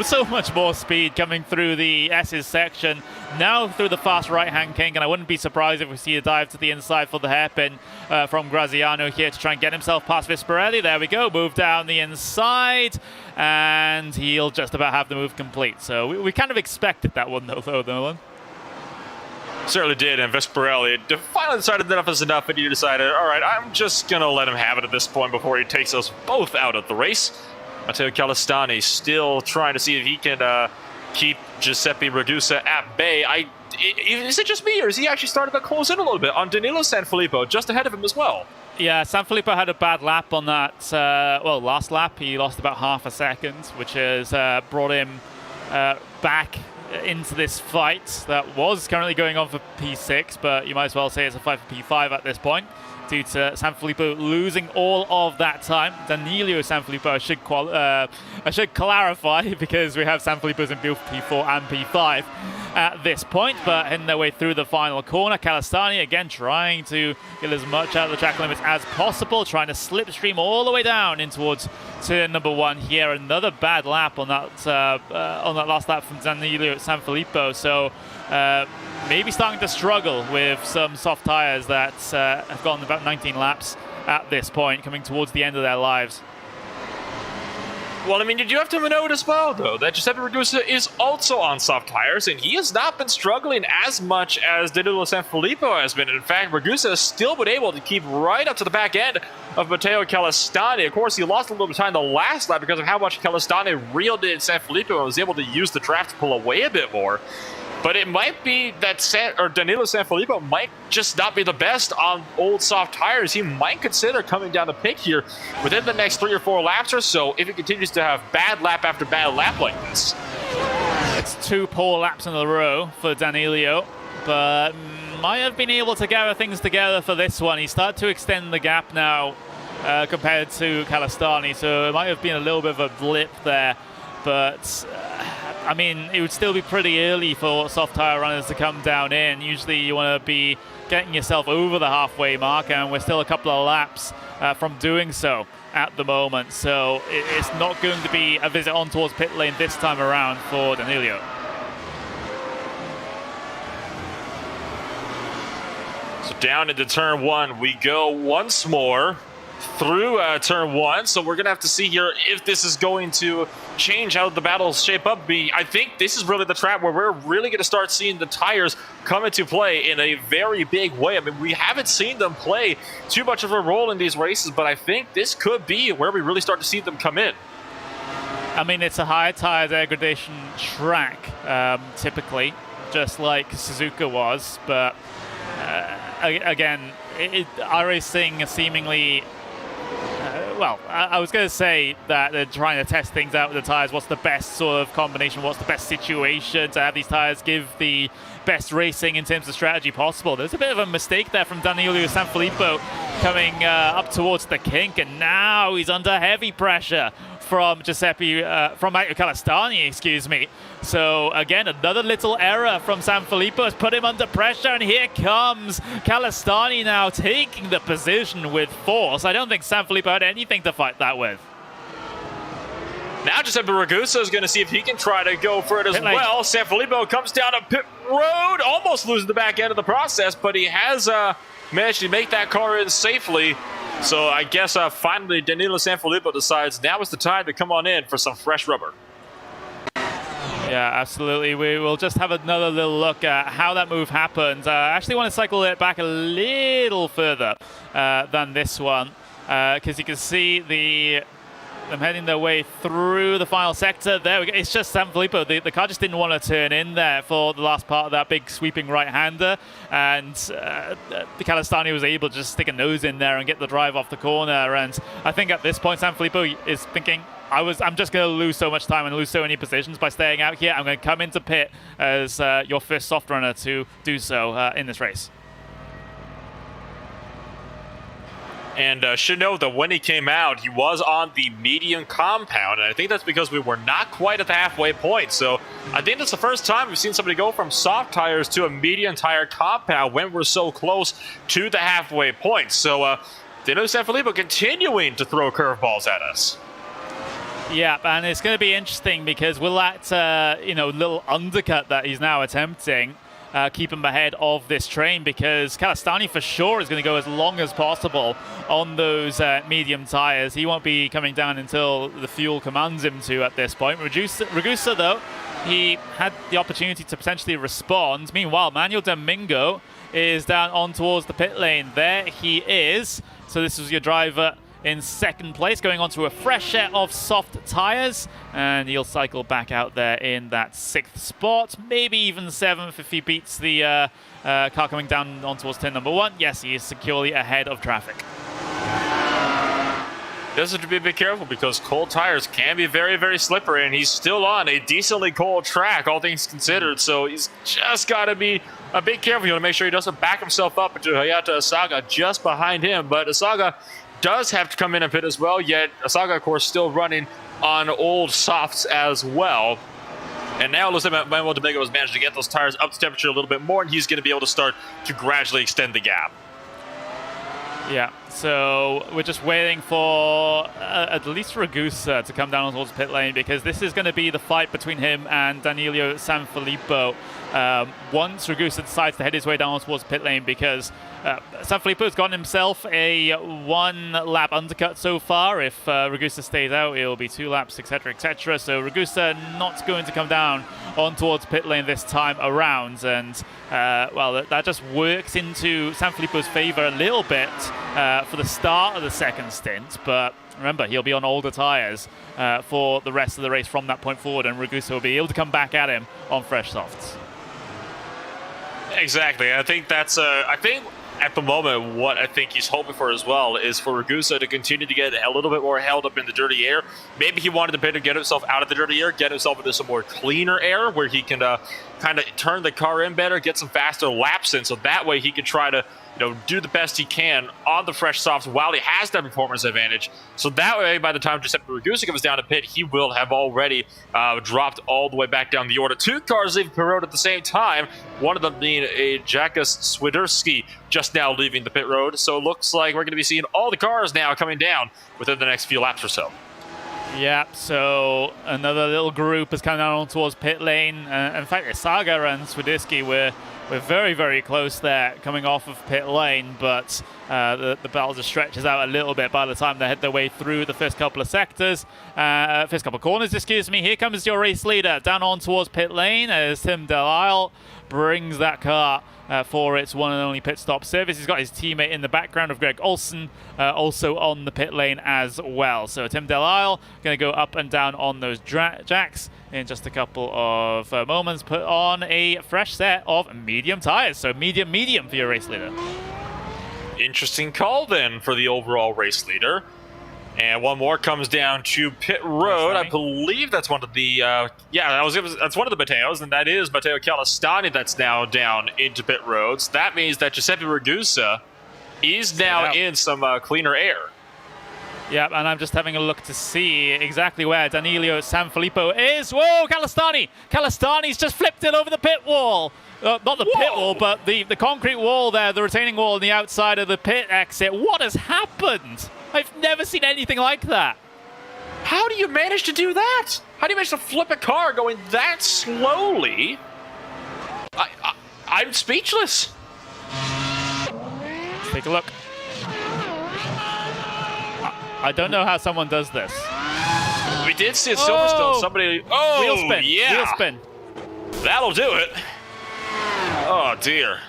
[SPEAKER 2] so much more speed coming through the S's section, now through the fast right-hand kink, and I wouldn't be surprised if we see a dive to the inside for the hairpin from Graziano here to try and get himself past Visparelli. There we go, move down the inside, and he'll just about have the move complete. So we kind of expected that one, though, Nolan.
[SPEAKER 1] Certainly did, and Visparelli finally decided enough is enough, and he decided, all right, I'm just going to let him have it at this point before he takes us both out of the race. Matteo Calistani still trying to see if he can keep Giuseppe Ragusa at bay. Is it just me, or is he actually starting to close in a little bit on Danilo Sanfilippo, just ahead of him as well?
[SPEAKER 2] Yeah, Sanfilippo had a bad lap on that, well, last lap. He lost about half a second, which has brought him back into this fight that was currently going on for P6, but you might as well say it's a fight for P5 at this point due to Sanfilippo losing all of that time. Danilo Sanfilippo, I should clarify, because we have Sanfilippo's in both P4 and P5 at this point, but heading their way through the final corner. Calistani again trying to get as much out of the track limits as possible, trying to slipstream all the way down in towards turn number one here. Another bad lap on that last lap from Danilo Sanfilippo, so maybe starting to struggle with some soft tires that have gone about 19 laps at this point, coming towards the end of their lives.
[SPEAKER 1] Well, I mean, did you have to note as well, though, that Giuseppe Ragusa is also on soft tires, and he has not been struggling as much as Danilo Sanfilippo has been. In fact, Ragusa has still been able to keep right up to the back end of Matteo Calistani. Of course, he lost a little bit of time the last lap because of how much Calistani reeled in Sanfilippo and was able to use the draft to pull away a bit more. But it might be that Danilo Sanfilippo might just not be the best on old soft tires. He might consider coming down the pit here within the next 3 or 4 laps or so if he continues to have bad lap after bad lap like this.
[SPEAKER 2] It's 2 poor laps in a row for Danilo, but might have been able to gather things together for this one. He started to extend the gap now compared to Calistani, so it might have been a little bit of a blip there. But, I mean, it would still be pretty early for soft tire runners to come down in. Usually you want to be getting yourself over the halfway mark, and we're still a couple of laps from doing so at the moment. So it's not going to be a visit on towards pit lane this time around for Danilo.
[SPEAKER 1] So down into turn 1 we go once more through turn 1. So we're going to have to see here if this is going to change how the battles shape up. I think this is really the trap where we're really going to start seeing the tires come into play in a very big way. I mean, we haven't seen them play too much of a role in these races, but I think this could be where we really start to see them come in.
[SPEAKER 2] I mean, it's a high tire degradation track, typically, just like Suzuka was, but again, iRacing seemingly... well, I was going to say that they're trying to test things out with the tires. What's the best sort of combination? What's the best situation to have these tires give the best racing in terms of strategy possible? There's a bit of a mistake there from Danilo Sanfilippo coming up towards the kink, and now he's under heavy pressure from Michael Calistani, excuse me. So again, another little error from Sanfilippo has put him under pressure, and here comes Calistani now taking the position with force. I don't think Sanfilippo had anything to fight that with.
[SPEAKER 1] Now Giuseppe Ragusa is going to see if he can try to go for it as well. Sanfilippo comes down a pit road, almost losing the back end of the process, but he has managed to make that car in safely. So I guess finally Danilo Sanfilippo decides now is the time to come on in for some fresh rubber.
[SPEAKER 2] Yeah, absolutely. We will just have another little look at how that move happened. I actually want to cycle it back a little further than this one, because you can see them heading their way through the final sector. There we go. It's just Sanfilippo. The car just didn't want to turn in there for the last part of that big sweeping right-hander, and the Calistani was able to just stick a nose in there and get the drive off the corner. And I think at this point, Sanfilippo is thinking, I'm just going to lose so much time and lose so many positions by staying out here. I'm going to come into pit as your first soft runner to do so in this race.
[SPEAKER 1] And should note that when he came out, he was on the medium compound, and I think that's because we were not quite at the halfway point. So I think that's the first time we've seen somebody go from soft tires to a medium tire compound when we're so close to the halfway point. So Danilo Sanfilippo continuing to throw curveballs at us.
[SPEAKER 2] Yeah, and it's going to be interesting because will that little undercut that he's now attempting keep him ahead of this train, because Calistani for sure is going to go as long as possible on those medium tires. He won't be coming down until the fuel commands him to at this point. Ragusa, though, he had the opportunity to potentially respond. Meanwhile, Manuel Domingo is down on towards the pit lane. There he is. So this was your driver in second place, going on to a fresh set of soft tires, and he'll cycle back out there in that 6th spot, maybe even 7th if he beats the car coming down on towards turn number 1. Yes, he is securely ahead of traffic.
[SPEAKER 1] Does have to be a bit careful because cold tires can be very, very slippery, and he's still on a decently cold track, all things considered. So he's just got to be a bit careful. You want to make sure he doesn't back himself up into Hayata Asaga just behind him. But Asaga does have to come in and pit as well, yet Asaga, of course, still running on old softs as well. And now it looks like Manuel Domingo has managed to get those tires up to temperature a little bit more, and he's going to be able to start to gradually extend the gap.
[SPEAKER 2] Yeah, so we're just waiting for at least Ragusa to come down towards pit lane, because this is going to be the fight between him and Danilo Sanfilippo once Ragusa decides to head his way down towards pit lane, because Sanfilippo's gotten himself a 1-lap undercut so far. If Ragusa stays out, it'll be 2 laps, etc., etc. So Ragusa not going to come down on towards pit lane this time around, and well, that just works into Sanfilippo's favor a little bit for the start of the second stint, but remember, he'll be on older tires for the rest of the race from that point forward, and Ragusa will be able to come back at him on fresh softs.
[SPEAKER 1] Exactly. I think that's I think at the moment what I think he's hoping for as well is for Ragusa to continue to get a little bit more held up in the dirty air. Maybe he wanted to get himself out of the dirty air, get himself into some more cleaner air where he can kind of turn the car in better, get some faster laps in, so that way he can try to do the best he can on the fresh softs while he has that performance advantage. So that way, by the time Giuseppe Ragusa comes down to pit, he will have already dropped all the way back down the order. 2 cars leaving pit road at the same time, one of them being a Jakus Swiderski just now leaving the pit road. So it looks like we're going to be seeing all the cars now coming down within the next few laps or so.
[SPEAKER 2] Yeah, so another little group is coming down towards pit lane. In fact, Asaga and Swiderski were We're very, very close there coming off of pit lane, but the battle just stretches out a little bit by the time they head their way through the first couple of sectors. First couple of corners, excuse me. Here comes your race leader down on towards pit lane as Tim Dallara brings that car for its one and only pit stop service. He's got his teammate in the background of Greg Olsen also on the pit lane as well. So Tim Dallara going to go up and down on those jacks in just a couple of moments. Put on a fresh set of medium tires. So medium for your race leader.
[SPEAKER 1] Interesting call then for the overall race leader. And one more comes down to pit road. I believe that's one of the, that's one of the Matteos, and that is Matteo Calistani that's now down into pit roads. That means that Giuseppe Ragusa is now in some cleaner air.
[SPEAKER 2] Yeah, and I'm just having a look to see exactly where Danilo Sanfilippo is. Whoa, Calistani! Calistani's just flipped it over the pit wall. Not the pit wall, but the concrete wall there, the retaining wall on the outside of the pit exit. What has happened? I've never seen anything like that.
[SPEAKER 1] How do you manage to do that? How do you manage to flip a car going that slowly? I'm speechless.
[SPEAKER 2] Let's take a look. I don't know how someone does this.
[SPEAKER 1] We did see at Silverstone somebody... Oh,
[SPEAKER 2] wheel spin.
[SPEAKER 1] Yeah.
[SPEAKER 2] Wheel spin.
[SPEAKER 1] That'll do it. Oh, dear.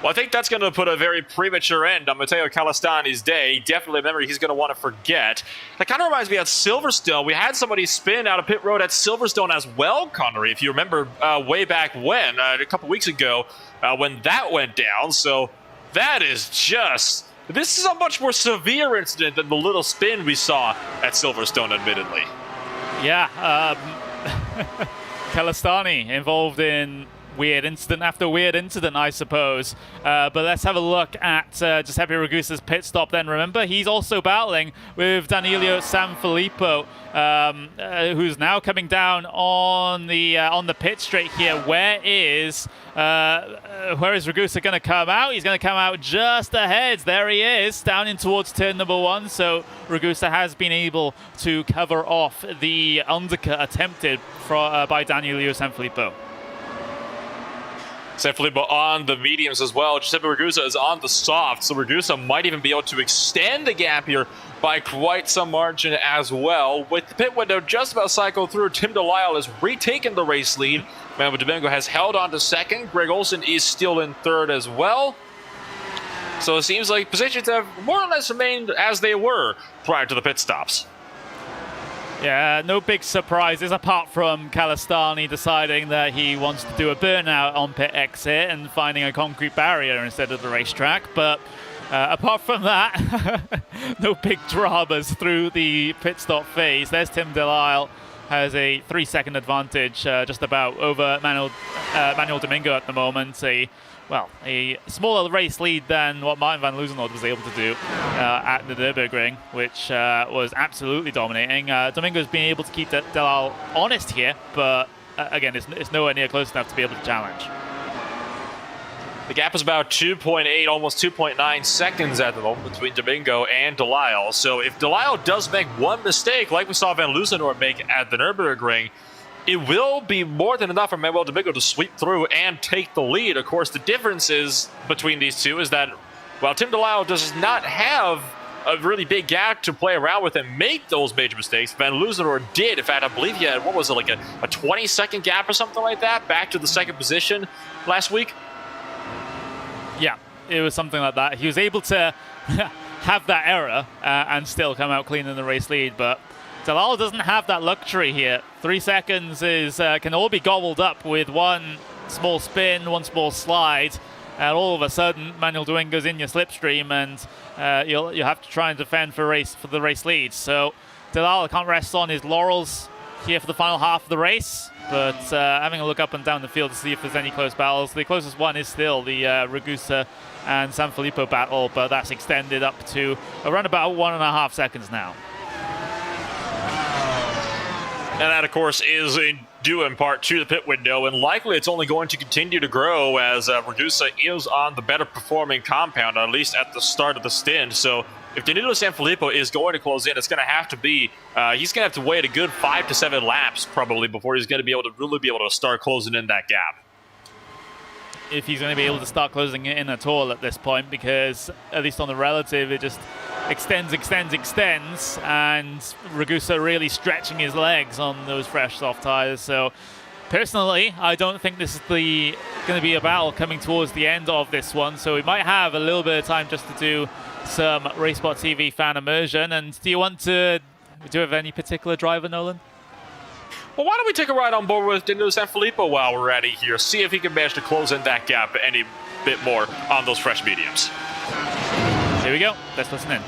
[SPEAKER 1] Well, I think that's going to put a very premature end on Matteo Calistani's day. Definitely a memory he's going to want to forget. That kind of reminds me of Silverstone. We had somebody spin out of pit road at Silverstone as well, Connery, if you remember way back when, a couple weeks ago, when that went down. So that is just... This is a much more severe incident than the little spin we saw at Silverstone, admittedly.
[SPEAKER 2] Yeah, Calistani involved in weird incident after weird incident, I suppose. But let's have a look at Giuseppe Ragusa's pit stop then. Remember, he's also battling with Danilo Sanfilippo, who's now coming down on the pit straight here. Where is Ragusa going to come out? He's going to come out just ahead. There he is, down in towards turn number 1. So Ragusa has been able to cover off the undercut attempted by Danilo Sanfilippo.
[SPEAKER 1] Sanfilippo on the mediums as well. Giuseppe Ragusa is on the soft, so Ragusa might even be able to extend the gap here by quite some margin as well. With the pit window just about cycled through, Tim Dallara has retaken the race lead. Manuel Domingo has held on to second. Greg Olsen is still in third as well. So it seems like positions have more or less remained as they were prior to the pit stops.
[SPEAKER 2] Yeah, no big surprises apart from Calistani deciding that he wants to do a burnout on pit exit and finding a concrete barrier instead of the racetrack. But apart from that, no big dramas through the pit stop phase. There's Tim Dallara, has a 3-second advantage just about over Manuel Domingo at the moment. A smaller race lead than what Martin van Loozenhout was able to do at the Nürburgring, which was absolutely dominating. Domingo's been able to keep Dallara honest here, but again, it's nowhere near close enough to be able to challenge.
[SPEAKER 1] The gap is about 2.8, almost 2.9 seconds at the moment between Domingo and Dallara. So if Dallara does make one mistake, like we saw Van Loozenhout make at the Nürburgring, it will be more than enough for Manuel Domingo to sweep through and take the lead. Of course, the difference is between these two is that, while Tim Dallara does not have a really big gap to play around with and make those major mistakes, Van Loozenhout did. In fact, I believe he had, what was it, like a 20-second gap or something like that, back to the second position last week?
[SPEAKER 2] Yeah, it was something like that. He was able to have that error and still come out clean in the race lead, but Dallara doesn't have that luxury here. 3 seconds can all be gobbled up with one small spin, one small slide, and all of a sudden Manuel Domingo's in your slipstream, and you'll have to try and defend for the race lead. So Dallara can't rest on his laurels here for the final half of the race, but having a look up and down the field to see if there's any close battles. The closest one is still the Ragusa and Sanfilippo battle, but that's extended up to around about 1.5 seconds now.
[SPEAKER 1] And that, of course, is due in part to the pit window, and likely it's only going to continue to grow as Ragusa is on the better performing compound, at least at the start of the stint. So if Danilo Sanfilippo is going to close in, it's going to have to be, he's going to have to wait a good 5 to 7 laps probably before he's going to be able to really be able to start closing in that gap.
[SPEAKER 2] If he's going to be able to start closing it in at all at this point, because at least on the relative, it just extends, and Ragusa really stretching his legs on those fresh soft tires. So personally, I don't think this is going to be a battle coming towards the end of this one. So we might have a little bit of time just to do some RaceSpotTV fan immersion. And do you have any particular driver, Nolan?
[SPEAKER 1] Well, why don't we take a ride on board with Danilo Sanfilippo while we're at it here, see if he can manage to close in that gap any bit more on those fresh mediums.
[SPEAKER 2] Here we go. Let's listen in.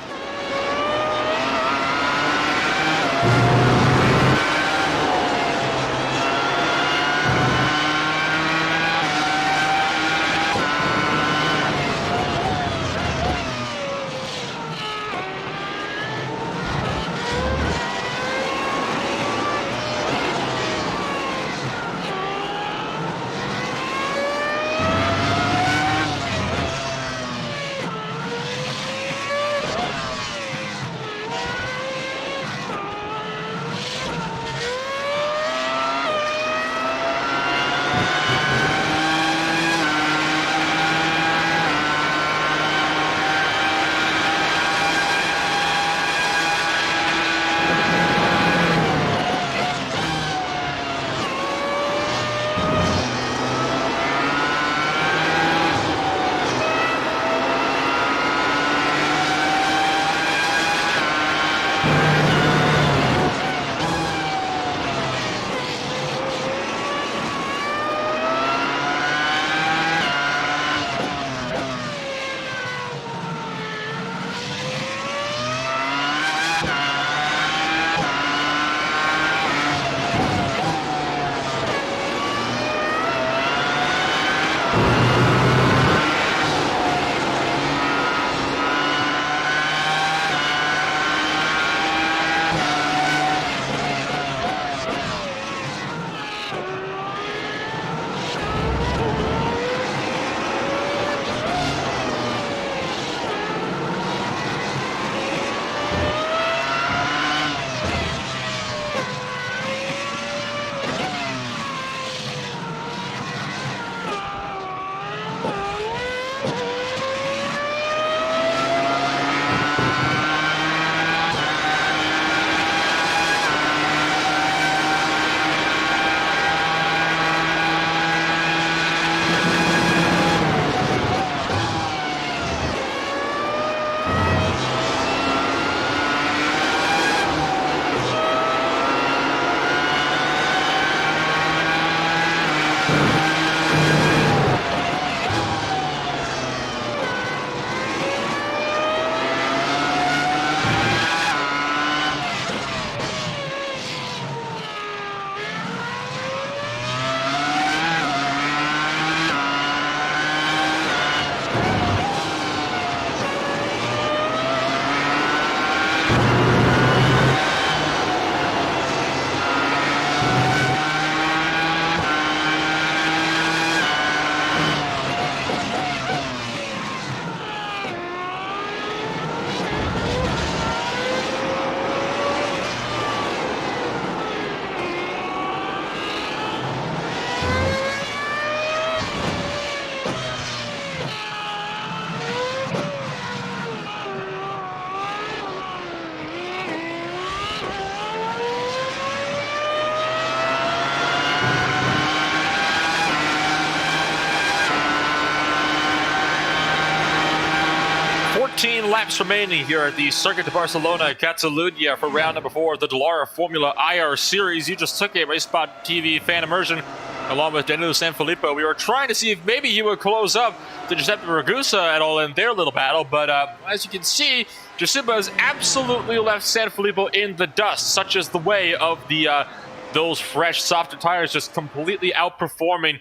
[SPEAKER 1] Laps remaining here at the Circuit de Barcelona, Catalunya for round number 4 of the Dallara Formula IR Series. You just took a RaceSpotTV fan immersion along with Danilo Sanfilippo. We were trying to see if maybe he would close up to Giuseppe Ragusa at all in their little battle, but as you can see, Giuseppe has absolutely left Sanfilippo in the dust, such as the way of the those fresh, softer tires just completely outperforming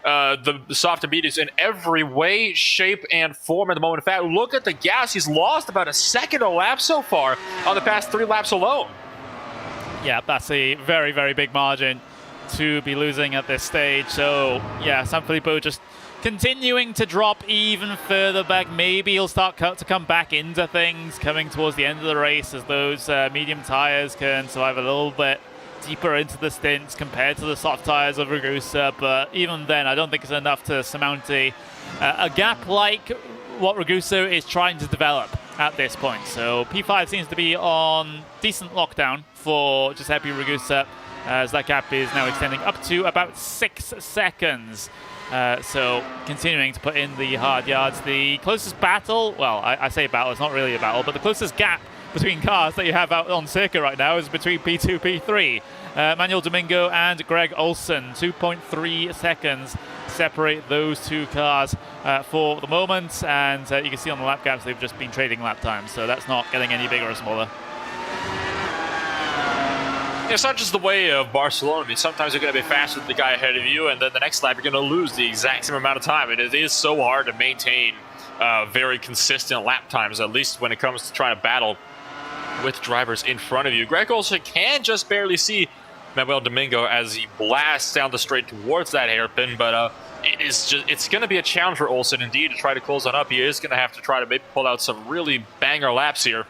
[SPEAKER 1] the softer mediums in every way, shape, and form at the moment. In fact, look at the gas. He's lost about a second a lap so far on the past 3 laps alone.
[SPEAKER 2] Yeah, that's a very, very big margin to be losing at this stage. So, yeah, Sanfilippo just continuing to drop even further back. Maybe he'll start to come back into things coming towards the end of the race as those medium tires can survive a little bit deeper into the stints compared to the soft tires of Ragusa. But even then, I don't think it's enough to surmount a gap like what Ragusa is trying to develop at this point. So P5 seems to be on decent lockdown for Giuseppe Ragusa, as that gap is now extending up to about 6 seconds. So continuing to put in the hard yards. The closest battle, well, I say battle, it's not really a battle, but the closest gap between cars that you have out on circuit right now is between P2, P3. Manuel Domingo and Greg Olsen, 2.3 seconds separate those two cars for the moment. And you can see on the lap gaps, they've just been trading lap times, so that's not getting any bigger or smaller.
[SPEAKER 1] It's not just the way of Barcelona. I mean, sometimes you're going to be faster than the guy ahead of you, and then the next lap you're going to lose the exact same amount of time. And it is so hard to maintain very consistent lap times, at least when it comes to trying to battle with drivers in front of you. Greg Olsen can just barely see Manuel Domingo as he blasts down the straight towards that hairpin, but it's going to be a challenge for Olsen indeed to try to close on up. He is going to have to try to maybe pull out some really banger laps here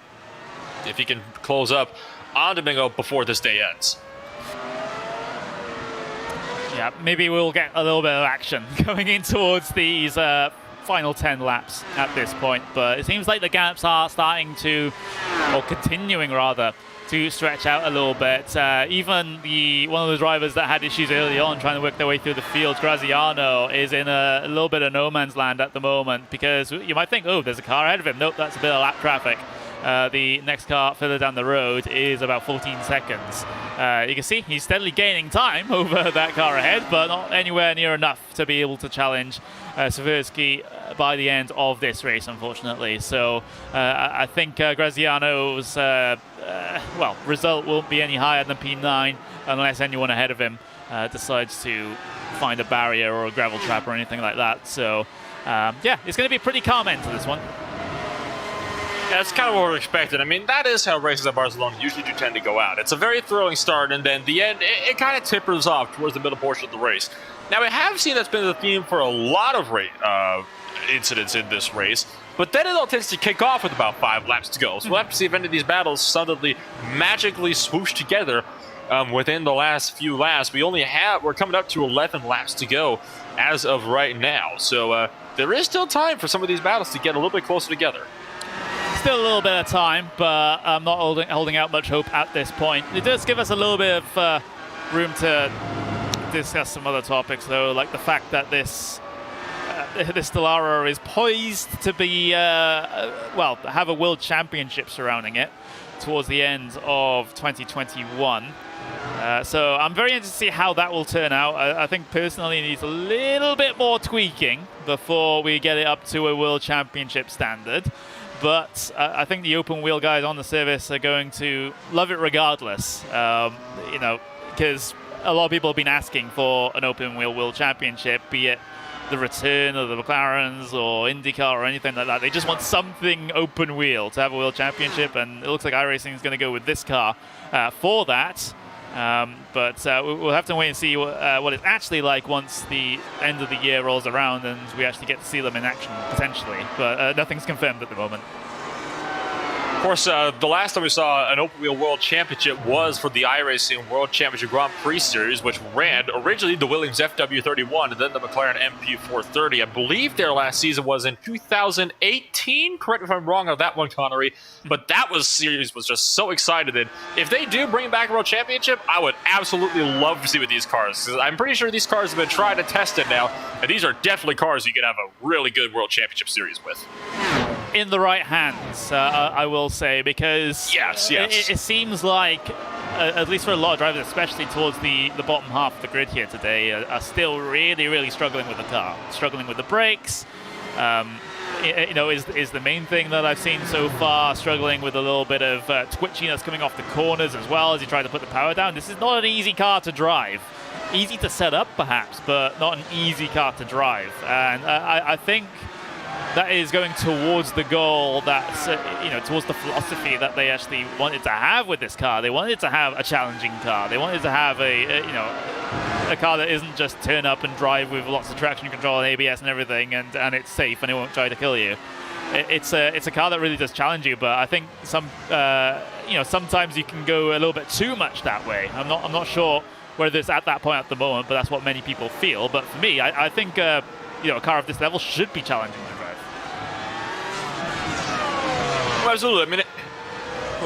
[SPEAKER 1] if he can close up on Domingo before this day ends.
[SPEAKER 2] Yeah, maybe we'll get a little bit of action going in towards these final 10 laps at this point, but it seems like the gaps are starting to, or continuing rather, to stretch out a little bit. Even one of the drivers that had issues early on trying to work their way through the field, Graziano, is in a little bit of no man's land at the moment, because you might think, oh, there's a car ahead of him. Nope, that's a bit of lap traffic. The next car further down the road is about 14 seconds. You can see he's steadily gaining time over that car ahead, but not anywhere near enough to be able to challenge Swiderski by the end of this race, unfortunately. So I think Graziano's result won't be any higher than P9 unless anyone ahead of him decides to find a barrier or a gravel trap or anything like that. So yeah, it's going to be a pretty calm end to this one.
[SPEAKER 1] Yeah, that's kind of what we're expecting. I mean, that is how races at Barcelona usually do tend to go out. It's a very thrilling start, and then the end, it kind of tapers off towards the middle portion of the race. Now, we have seen that's been the theme for a lot of incidents in this race, but then it all tends to kick off with about 5 laps to go. So we'll have to see if any of these battles suddenly magically swoosh together within the last few laps. We're coming up to 11 laps to go as of right now. So there is still time for some of these battles to get a little bit closer together.
[SPEAKER 2] Still a little bit of time, but I'm not holding out much hope at this point. It does give us a little bit of room to discuss some other topics, though, like the fact that this Dallara is poised to be, have a world championship surrounding it towards the end of 2021. So I'm very interested to see how that will turn out. I think personally it needs a little bit more tweaking before we get it up to a world championship standard. But I think the open wheel guys on the service are going to love it regardless, because a lot of people have been asking for an open wheel world championship, be it the return of the McLarens or IndyCar or anything like that. They just want something open wheel to have a world championship, and it looks like iRacing is going to go with this car for that. But we'll have to wait and see what it's actually like once the end of the year rolls around and we actually get to see them in action, potentially. But nothing's confirmed at the moment.
[SPEAKER 1] Of course, the last time we saw an open wheel world championship was for the iRacing World Championship Grand Prix Series, which ran originally the Williams FW31 and then the McLaren MP430. I believe their last season was in 2018. Correct me if I'm wrong on that one, Connery. But that series was just so excited. And if they do bring back a world championship, I would absolutely love to see with these cars. 'Cause I'm pretty sure these cars have been tried and tested now, and these are definitely cars you could have a really good world championship series with.
[SPEAKER 2] In the right hands, I will say, because
[SPEAKER 1] yes.
[SPEAKER 2] It seems like, at least for a lot of drivers, especially towards the bottom half of the grid here today, are still really, really struggling with the car, struggling with the brakes. Is the main thing that I've seen so far, struggling with a little bit of twitchiness coming off the corners as well as you try to put the power down. This is not an easy car to drive. Easy to set up, perhaps, but not an easy car to drive. And I think that is going towards the goal, that's towards the philosophy that they actually wanted to have with this car. They wanted to have a challenging car. They wanted to have a car that isn't just turn up and drive with lots of traction control and ABS and everything, and it's safe and it won't try to kill you. It's a car that really does challenge you, but I think sometimes you can go a little bit too much that way. I'm not sure whether it's at that point at the moment, but that's what many people feel. But for me, I think a car of this level should be challenging to drive.
[SPEAKER 1] Well, absolutely. I mean,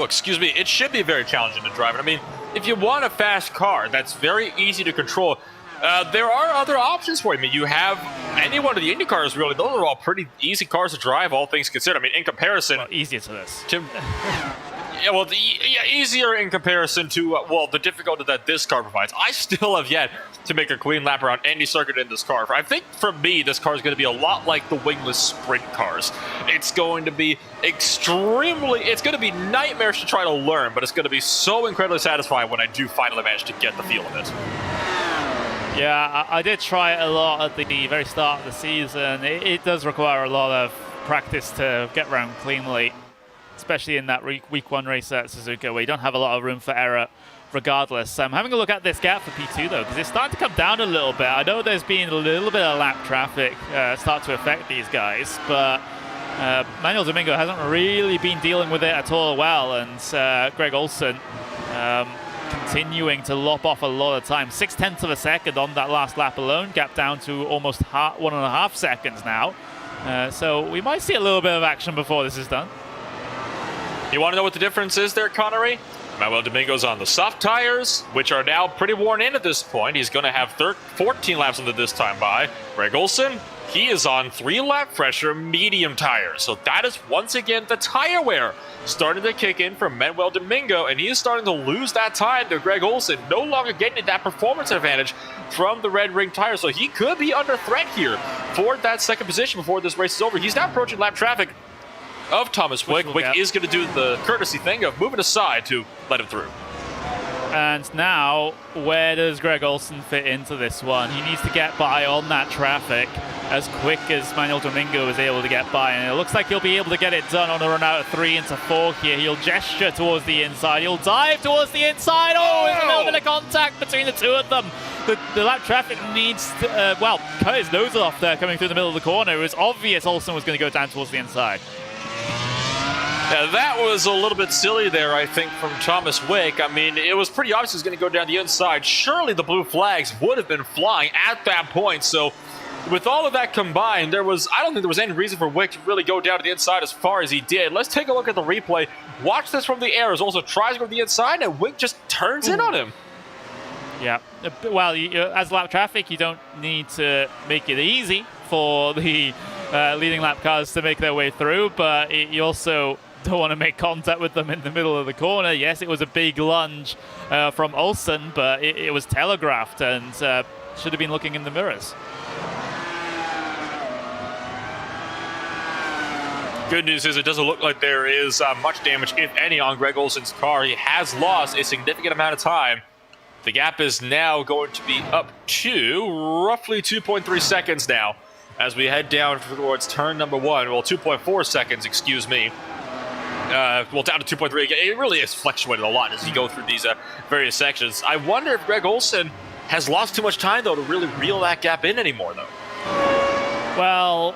[SPEAKER 1] excuse me, it should be very challenging to drive. I mean, if you want a fast car that's very easy to control, there are other options for you. I mean, you have any one of the Indy cars, really. Those are all pretty easy cars to drive, all things considered. I mean, in comparison...
[SPEAKER 2] Well, easier to this.
[SPEAKER 1] Yeah, well, easier in comparison to, the difficulty that this car provides. I still have yet to make a clean lap around any circuit in this car. I think, for me, this car is going to be a lot like the wingless sprint cars. It's going to be it's going to be nightmarish to try to learn, but it's going to be so incredibly satisfying when I do finally manage to get the feel of it.
[SPEAKER 2] Yeah, I did try it a lot at the very start of the season. It does require a lot of practice to get around cleanly, especially in that week 1 race at Suzuka, where you don't have a lot of room for error regardless. I'm having a look at this gap for P2, though, because it's starting to come down a little bit. I know there's been a little bit of lap traffic start to affect these guys, but Manuel Domingo hasn't really been dealing with it at all well, and Greg Olsen continuing to lop off a lot of time. 0.6 of a second on that last lap alone, gap down to almost 1.5 seconds now. So we might see a little bit of action before this is done.
[SPEAKER 1] You want to know what the difference is there, Connery? Manuel Domingo's on the soft tires, which are now pretty worn in at this point. He's going to have 14 laps into this time by. Greg Olsen, he is on 3-lap pressure medium tires. So that is once again the tire wear starting to kick in for Manuel Domingo, and he is starting to lose that time to Greg Olsen, no longer getting that performance advantage from the red ring tire. So he could be under threat here for that second position before this race is over. He's now approaching lap traffic of Thomas Wick. Wick is going to do the courtesy thing of moving aside to let him through.
[SPEAKER 2] And now, where does Greg Olsen fit into this one? He needs to get by on that traffic as quick as Manuel Domingo is able to get by. And it looks like he'll be able to get it done on a run out of 3 into 4 here. He'll gesture towards the inside. He'll dive towards the inside. Oh, there's a little bit of contact between the two of them. The lap traffic needs to, cut his nose off there coming through the middle of the corner. It was obvious Olsen was going to go down towards the inside.
[SPEAKER 1] Yeah, that was a little bit silly there, I think, from Thomas Wick. I mean, it was pretty obvious he was going to go down the inside. Surely the blue flags would have been flying at that point. So with all of that combined, I don't think there was any reason for Wick to really go down to the inside as far as he did. Let's take a look at the replay. Watch this from the air. As also tries to go to the inside, and Wick just turns in on him.
[SPEAKER 2] Yeah, well, as lap traffic, you don't need to make it easy for the leading lap cars to make their way through, but you also don't want to make contact with them in the middle of the corner. Yes, it was a big lunge from Olsen, but it was telegraphed and should have been looking in the mirrors.
[SPEAKER 1] Good news is it doesn't look like there is much damage, if any, on Greg Olsen's car. He has lost a significant amount of time. The gap is now going to be up to roughly 2.3 seconds now as we head down towards turn number 1. Well, 2.4 seconds, excuse me. Down to 2.3 again. It really is fluctuated a lot as you go through these various sections. I wonder if Greg Olsen has lost too much time, though, to really reel that gap in anymore, though.
[SPEAKER 2] Well,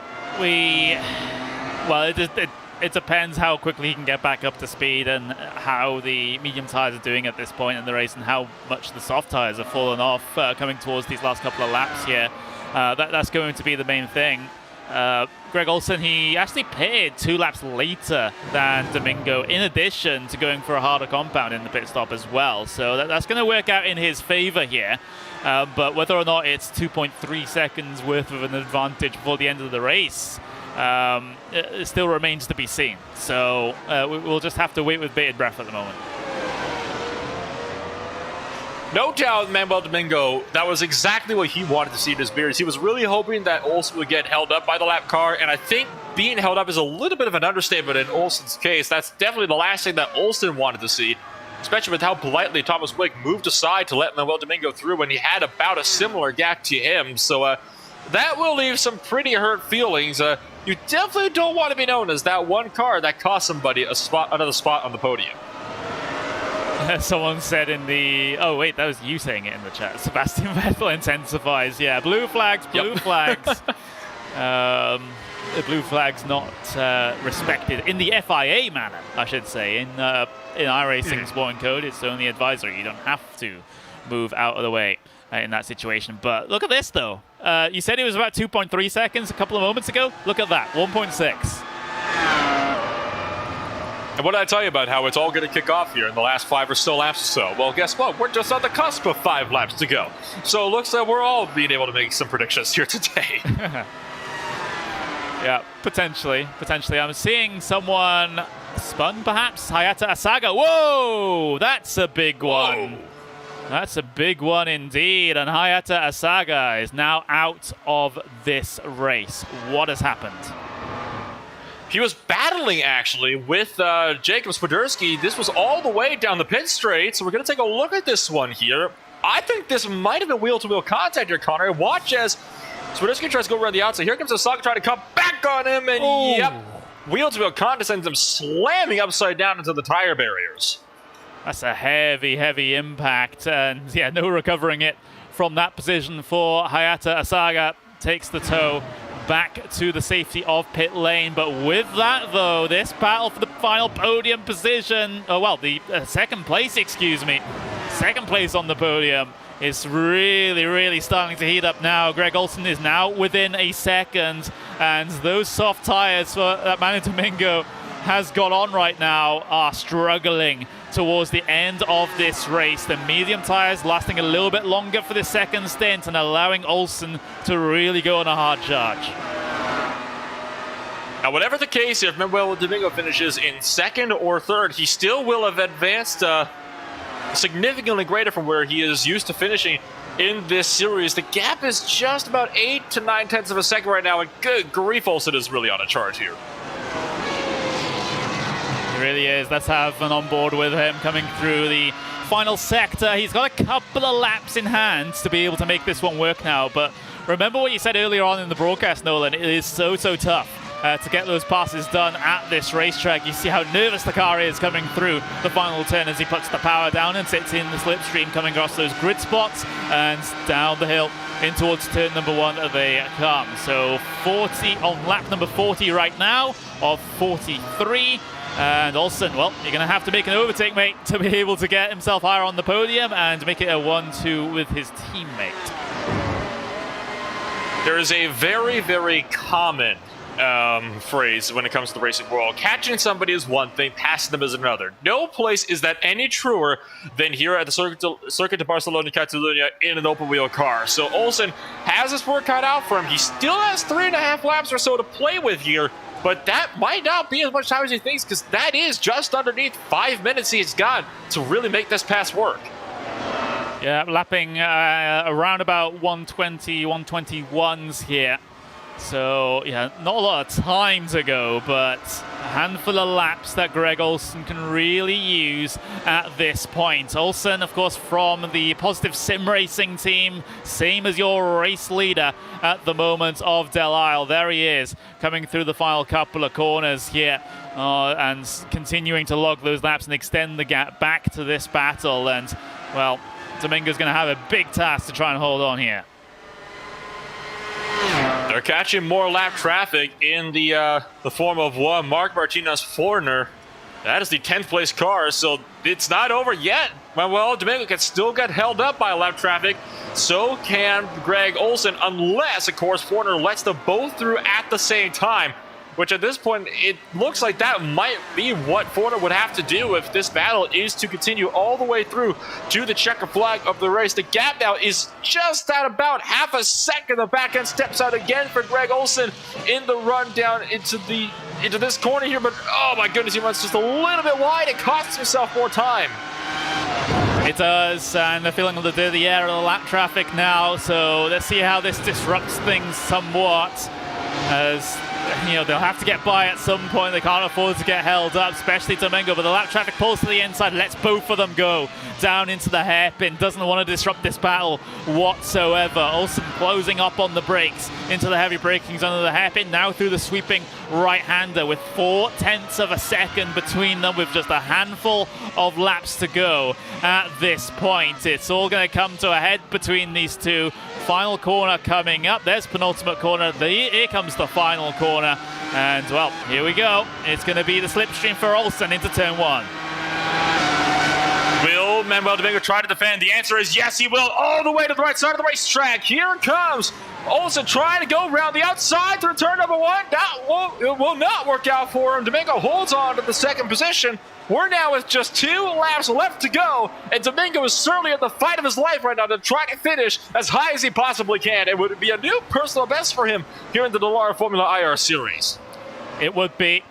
[SPEAKER 2] it depends how quickly he can get back up to speed and how the medium tires are doing at this point in the race and how much the soft tires have fallen off coming towards these last couple of laps here. That's going to be the main thing. Greg Olsen, he actually pitted 2 laps later than Domingo, in addition to going for a harder compound in the pit stop as well. So that's going to work out in his favor here. But whether or not it's 2.3 seconds worth of an advantage before the end of the race, it still remains to be seen. So we'll just have to wait with bated breath at the moment.
[SPEAKER 1] No doubt, Manuel Domingo, that was exactly what he wanted to see in his beers. He was really hoping that Olsen would get held up by the lap car, and I think being held up is a little bit of an understatement in Olsen's case. That's definitely the last thing that Olsen wanted to see, especially with how politely Thomas Wick moved aside to let Manuel Domingo through when he had about a similar gap to him. So that will leave some pretty hurt feelings. you definitely don't want to be known as that one car that cost somebody another spot on the podium.
[SPEAKER 2] Someone said in the... Oh, wait, that was you saying it in the chat. Sebastian Vettel intensifies. Yeah, blue flags, blue flags. The blue flag's not respected in the FIA manner, I should say. In iRacing Sport and Code, it's only advisory. You don't have to move out of the way in that situation. But look at this, though. You said it was about 2.3 seconds a couple of moments ago. Look at that, 1.6.
[SPEAKER 1] And what did I tell you about how it's all going to kick off here in the last 5 or so laps or so? Well, guess what? We're just on the cusp of 5 laps to go. So it looks like we're all being able to make some predictions here today.
[SPEAKER 2] Yeah, potentially. I'm seeing someone spun, perhaps? Hayata Asaga. Whoa! That's a big one.
[SPEAKER 1] Whoa.
[SPEAKER 2] That's a big one indeed. And Hayata Asaga is now out of this race. What has happened?
[SPEAKER 1] He was battling, actually, with Jacob Swiderski. This was all the way down the pit straight, so we're going to take a look at this one here. I think this might have been wheel-to-wheel contact here, Connor. Watch as Swiderski tries to go around the outside. Here comes Asaga trying to come back on him, and yep, wheel-to-wheel contact sends him slamming upside down into the tire barriers.
[SPEAKER 2] That's a heavy, heavy impact, and yeah, no recovering it from that position for Hayata Asaga. Takes the tow back to the safety of pit lane. But with that, though, this battle for the final podium position, the second place, excuse me, second place on the podium is really, really starting to heat up now. Greg Olsen is now within a second, and those soft tires that Manu Domingo has got on right now are struggling towards the end of this race. The medium tires lasting a little bit longer for the second stint and allowing Olsen to really go on a hard charge.
[SPEAKER 1] Now, whatever the case, if Manuel Domingo finishes in second or third, he still will have advanced significantly greater from where he is used to finishing in this series. The gap is just about 8 to 9 tenths of a second right now, and good grief, Olsen is really on a charge here.
[SPEAKER 2] He really is. Let's have an on board with him coming through the final sector. He's got a couple of laps in hand to be able to make this one work now. But remember what you said earlier on in the broadcast, Nolan. It is so tough to get those passes done at this racetrack. You see how nervous the car is coming through the final turn as he puts the power down and sits in the slipstream coming across those grid spots and down the hill in towards turn number 1 they come. So 40 on lap number 40 right now of 43. And Olsen, well, you're going to have to make an overtake, mate, to be able to get himself higher on the podium and make it a 1-2 with his teammate.
[SPEAKER 1] There is a very, very common phrase when it comes to the racing world. Catching somebody is one thing, passing them is another. No place is that any truer than here at the Circuit de Barcelona Catalunya in an open wheel car. So Olsen has his work cut out for him. He still has 3.5 laps or so to play with here. But that might not be as much time as he thinks, because that is just underneath 5 minutes he's got to really make this pass work.
[SPEAKER 2] Yeah, lapping around about 120, 121s here. So, yeah, not a lot of time to go, but a handful of laps that Greg Olsen can really use at this point. Olsen, of course, from the Positive Sim Racing team, same as your race leader at the moment of Dallara. There he is, coming through the final couple of corners here and continuing to log those laps and extend the gap back to this battle. And, well, Domingo's going to have a big task to try and hold on here.
[SPEAKER 1] They're catching more lap traffic in the form of one Mark Martinez Forner. That is the 10th place car, so it's not over yet. Well, Domingo can still get held up by lap traffic. So can Greg Olsen, unless, of course, Forner lets them both through at the same time. Which at this point, it looks like that might be what Forner would have to do if this battle is to continue all the way through to the checker flag of the race. The gap now is just at about half a second. The back end steps out again for Greg Olsen in the run down into this corner here. But oh my goodness, he runs just a little bit wide. It costs himself more time.
[SPEAKER 2] It does, and they're feeling the dirty air of the lap traffic now. So let's see how this disrupts things somewhat as you know, they'll have to get by at some point. They can't afford to get held up, especially Domingo. But the lap traffic pulls to the inside, lets both of them go down into the hairpin. Doesn't want to disrupt this battle whatsoever. Olsen closing up on the brakes into the heavy braking zone of the hairpin. Now through the sweeping right-hander with 0.4 of a second between them, with just a handful of laps to go at this point. It's all going to come to a head between these two. Final corner coming up. There's penultimate corner. Here comes the final corner. And, well, here we go. It's going to be the slipstream for Olsen into turn 1.
[SPEAKER 1] Will Manuel Domingo try to defend? The answer is yes, he will, all the way to the right side of the racetrack. Here it comes. Olsen trying to go around the outside through turn number 1. It will not work out for him. Domingo holds on to the second position. We're now with just 2 laps left to go, and Domingo is certainly at the fight of his life right now to try to finish as high as he possibly can. It would be a new personal best for him here in the Dallara Formula IR Series.
[SPEAKER 2] It would be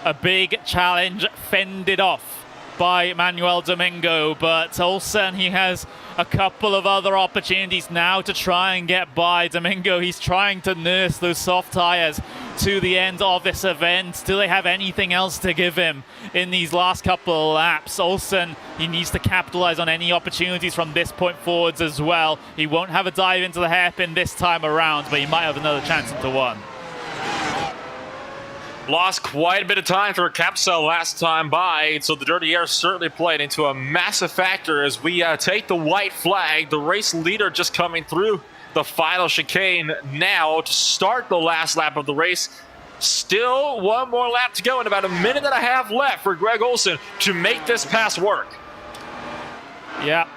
[SPEAKER 2] a big challenge fended off by Manuel Domingo, but Olsen, he has a couple of other opportunities now to try and get by. Domingo, he's trying to nurse those soft tires to the end of this event. Do they have anything else to give him in these last couple of laps? Olsen, he needs to capitalize on any opportunities from this point forwards as well. He won't have a dive into the hairpin this time around, but he might have another chance into one.
[SPEAKER 1] Lost quite a bit of time for Capsule last time by, so the dirty air certainly played into a massive factor as we take the white flag. The race leader just coming through the final chicane now to start the last lap of the race. Still one more lap to go and about a minute and a half left for Greg Olsen to make this pass work.
[SPEAKER 2] Yeah.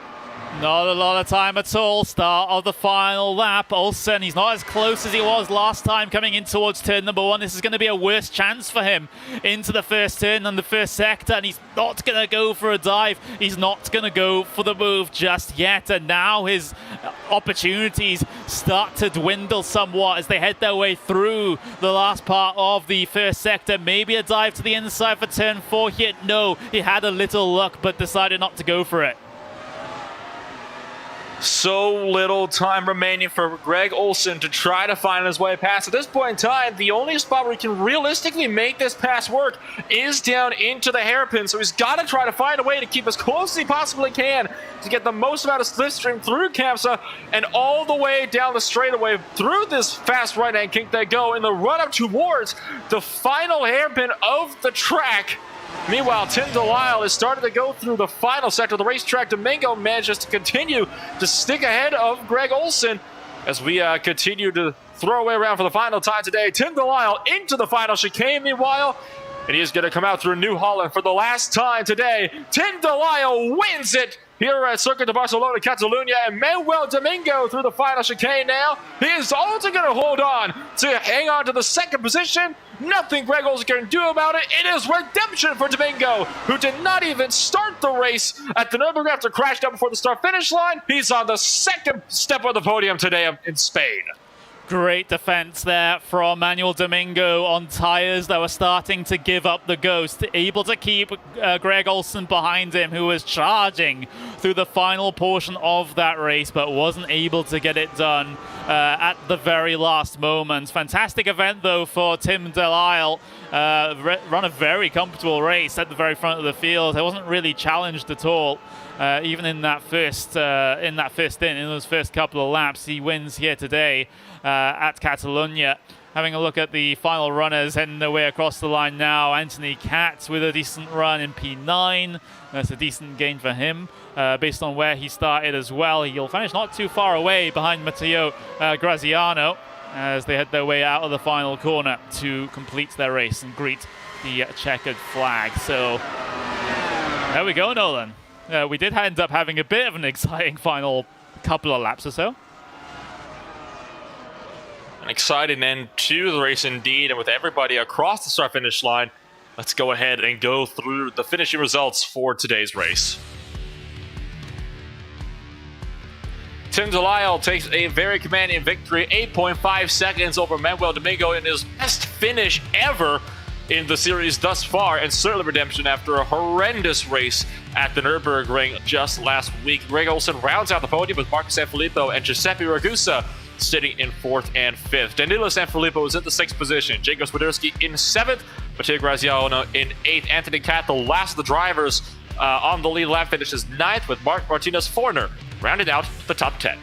[SPEAKER 2] Not a lot of time at all. Start of the final lap. Olsen, he's not as close as he was last time coming in towards turn number 1. This is going to be a worse chance for him into the first turn and the first sector, and he's not going to go for a dive. He's not going to go for the move just yet, and now his opportunities start to dwindle somewhat as they head their way through the last part of the first sector. Maybe a dive to the inside for turn 4 here. No, he had a little luck but decided not to go for it.
[SPEAKER 1] So little time remaining for Greg Olsen to try to find his way past. At this point in time, the only spot where he can realistically make this pass work is down into the hairpin. So he's got to try to find a way to keep as close as he possibly can to get the most amount of slipstream through Kamsa and all the way down the straightaway through this fast right-hand kink they go in the run-up towards the final hairpin of the track. Meanwhile, Tim Delisle is starting to go through the final sector of the racetrack. Domingo manages to continue to stick ahead of Greg Olsen as we continue to throw away around for the final time today. Tim Delisle into the final chicane, meanwhile, and he is going to come out through New Holland for the last time today. Tim Delisle wins it here at Circuit de Barcelona, Catalunya, and Manuel Domingo through the final chicane now. He is also going to hold on to hang on to the second position. Nothing Greg Olsen can do about it. It is redemption for Domingo, who did not even start the race at the Nürburgring after crashing up before the start-finish line. He's on the second step of the podium today in Spain.
[SPEAKER 2] Great defense there from Manuel Domingo on tires that were starting to give up the ghost. Able to keep Greg Olsen behind him, who was charging through the final portion of that race, but wasn't able to get it done at the very last moment. Fantastic event, though, for Tim Delisle. Run a very comfortable race at the very front of the field. He wasn't really challenged at all. Even in that first in those first couple of laps, he wins here today at Catalunya. Having a look at the final runners heading their way across the line now. Anthony Katz with a decent run in P9. That's a decent gain for him based on where he started as well. He'll finish not too far away behind Matteo Graziano as they head their way out of the final corner to complete their race and greet the checkered flag. So there we go, Nolan. We did end up having a bit of an exciting final couple of laps or so.
[SPEAKER 1] An exciting end to the race indeed, and with everybody across the start-finish line, let's go ahead and go through the finishing results for today's race. Tim Delisle takes a very commanding victory, 8.5 seconds over Manuel Domingo in his best finish ever in the series thus far, and certainly redemption after a horrendous race at the Nürburgring just last week. Greg Olsen rounds out the podium with Marcus Sanfilippo and Giuseppe Ragusa sitting in 4th and 5th. Danilo Sanfilippo is in the 6th position. Jacob Swiderski in 7th. Matteo Graziano in 8th. Anthony Cat, the last of the drivers on the lead lap, finishes 9th, with Mark Martinez Forner rounded out the top 10.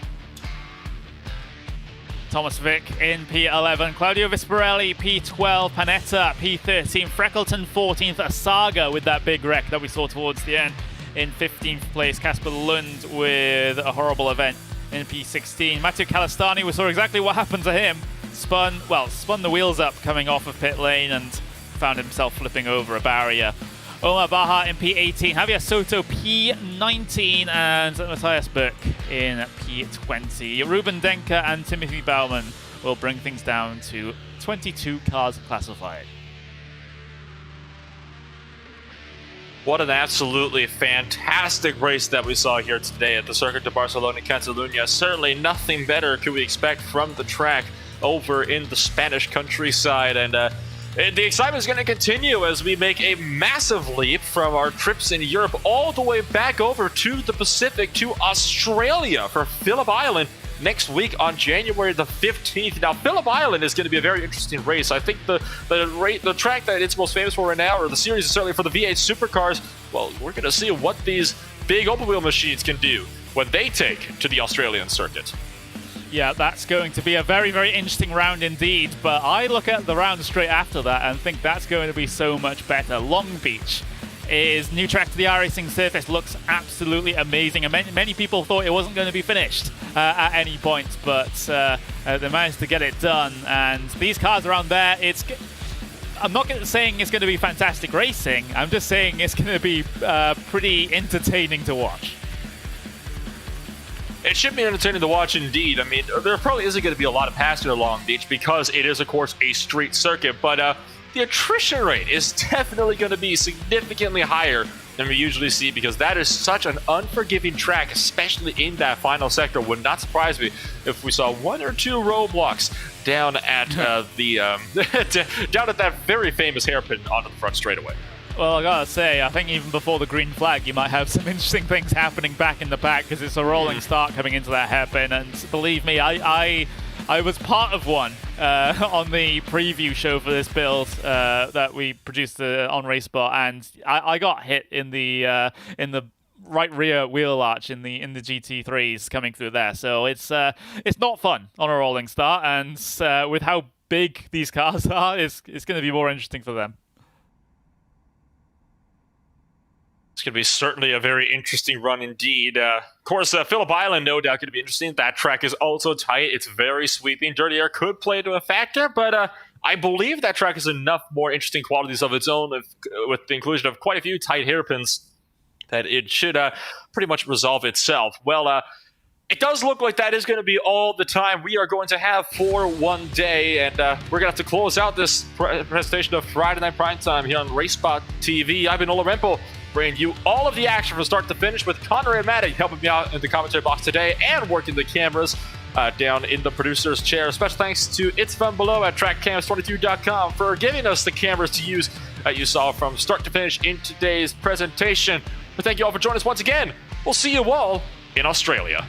[SPEAKER 2] Thomas Vick in P11, Claudio Visparelli P12, Panetta P13, Freckleton 14th, Asaga with that big wreck that we saw towards the end in 15th place, Casper Lund with a horrible event in P16. Matteo Calistani, we saw exactly what happened to him. Spun the wheels up coming off of pit lane and found himself flipping over a barrier. Omar Baha in P18, Javier Soto P19, and Matthias Berg in P20. Ruben Denker and Timothy Baumann will bring things down to 22 cars classified.
[SPEAKER 1] What an absolutely fantastic race that we saw here today at the Circuit de Barcelona in Catalunya. Certainly nothing better could we expect from the track over in the Spanish countryside, and the excitement is going to continue as we make a massive leap from our trips in Europe all the way back over to the Pacific, to Australia for Phillip Island next week on January the 15th. Now, Phillip Island is going to be a very interesting race. I think the track that it's most famous for right now, or the series is certainly for the V8 supercars. Well, we're going to see what these big open wheel machines can do when they take to the Australian circuit.
[SPEAKER 2] Yeah, that's going to be a very, very interesting round indeed, but I look at the round straight after that and think that's going to be so much better. Long Beach is new track to the iRacing surface, looks absolutely amazing, and many people thought it wasn't going to be finished at any point, but they managed to get it done, and these cars around there, I'm not saying it's going to be fantastic racing, I'm just saying it's going to be pretty entertaining to watch.
[SPEAKER 1] It should be entertaining to watch indeed. I mean, there probably isn't going to be a lot of passing at Long Beach because it is, of course, a street circuit, but the attrition rate is definitely going to be significantly higher than we usually see, because that is such an unforgiving track, especially in that final sector. Would not surprise me if we saw 1 or 2 roadblocks down at down at that very famous hairpin onto the front straightaway.
[SPEAKER 2] Well, I gotta say, I think even before the green flag, you might have some interesting things happening back in the pack, because it's a rolling start coming into that hairpin. And believe me, I was part of one on the preview show for this build that we produced on RaceSpot, and I got hit in the right rear wheel arch in the GT3s coming through there. So it's not fun on a rolling start, and with how big these cars are, it's going to be more interesting for them.
[SPEAKER 1] It's going to be certainly a very interesting run indeed. Of course, Phillip Island, no doubt, going to be interesting. That track is also tight. It's very sweeping. Dirty air could play into a factor, but I believe that track has enough more interesting qualities of its own with the inclusion of quite a few tight hairpins that it should pretty much resolve itself. Well, it does look like that is going to be all the time we are going to have for one day, and we're going to have to close out this presentation of Friday Night Primetime here on RaceSpotTV. I've been Ola Rempel, bringing you all of the action from start to finish, with Connor and Maddie helping me out in the commentary box today and working the cameras down in the producer's chair. Special thanks to It's Fun Below at TrackCams22.com for giving us the cameras to use that you saw from start to finish in today's presentation. But thank you all for joining us once again. We'll see you all in Australia.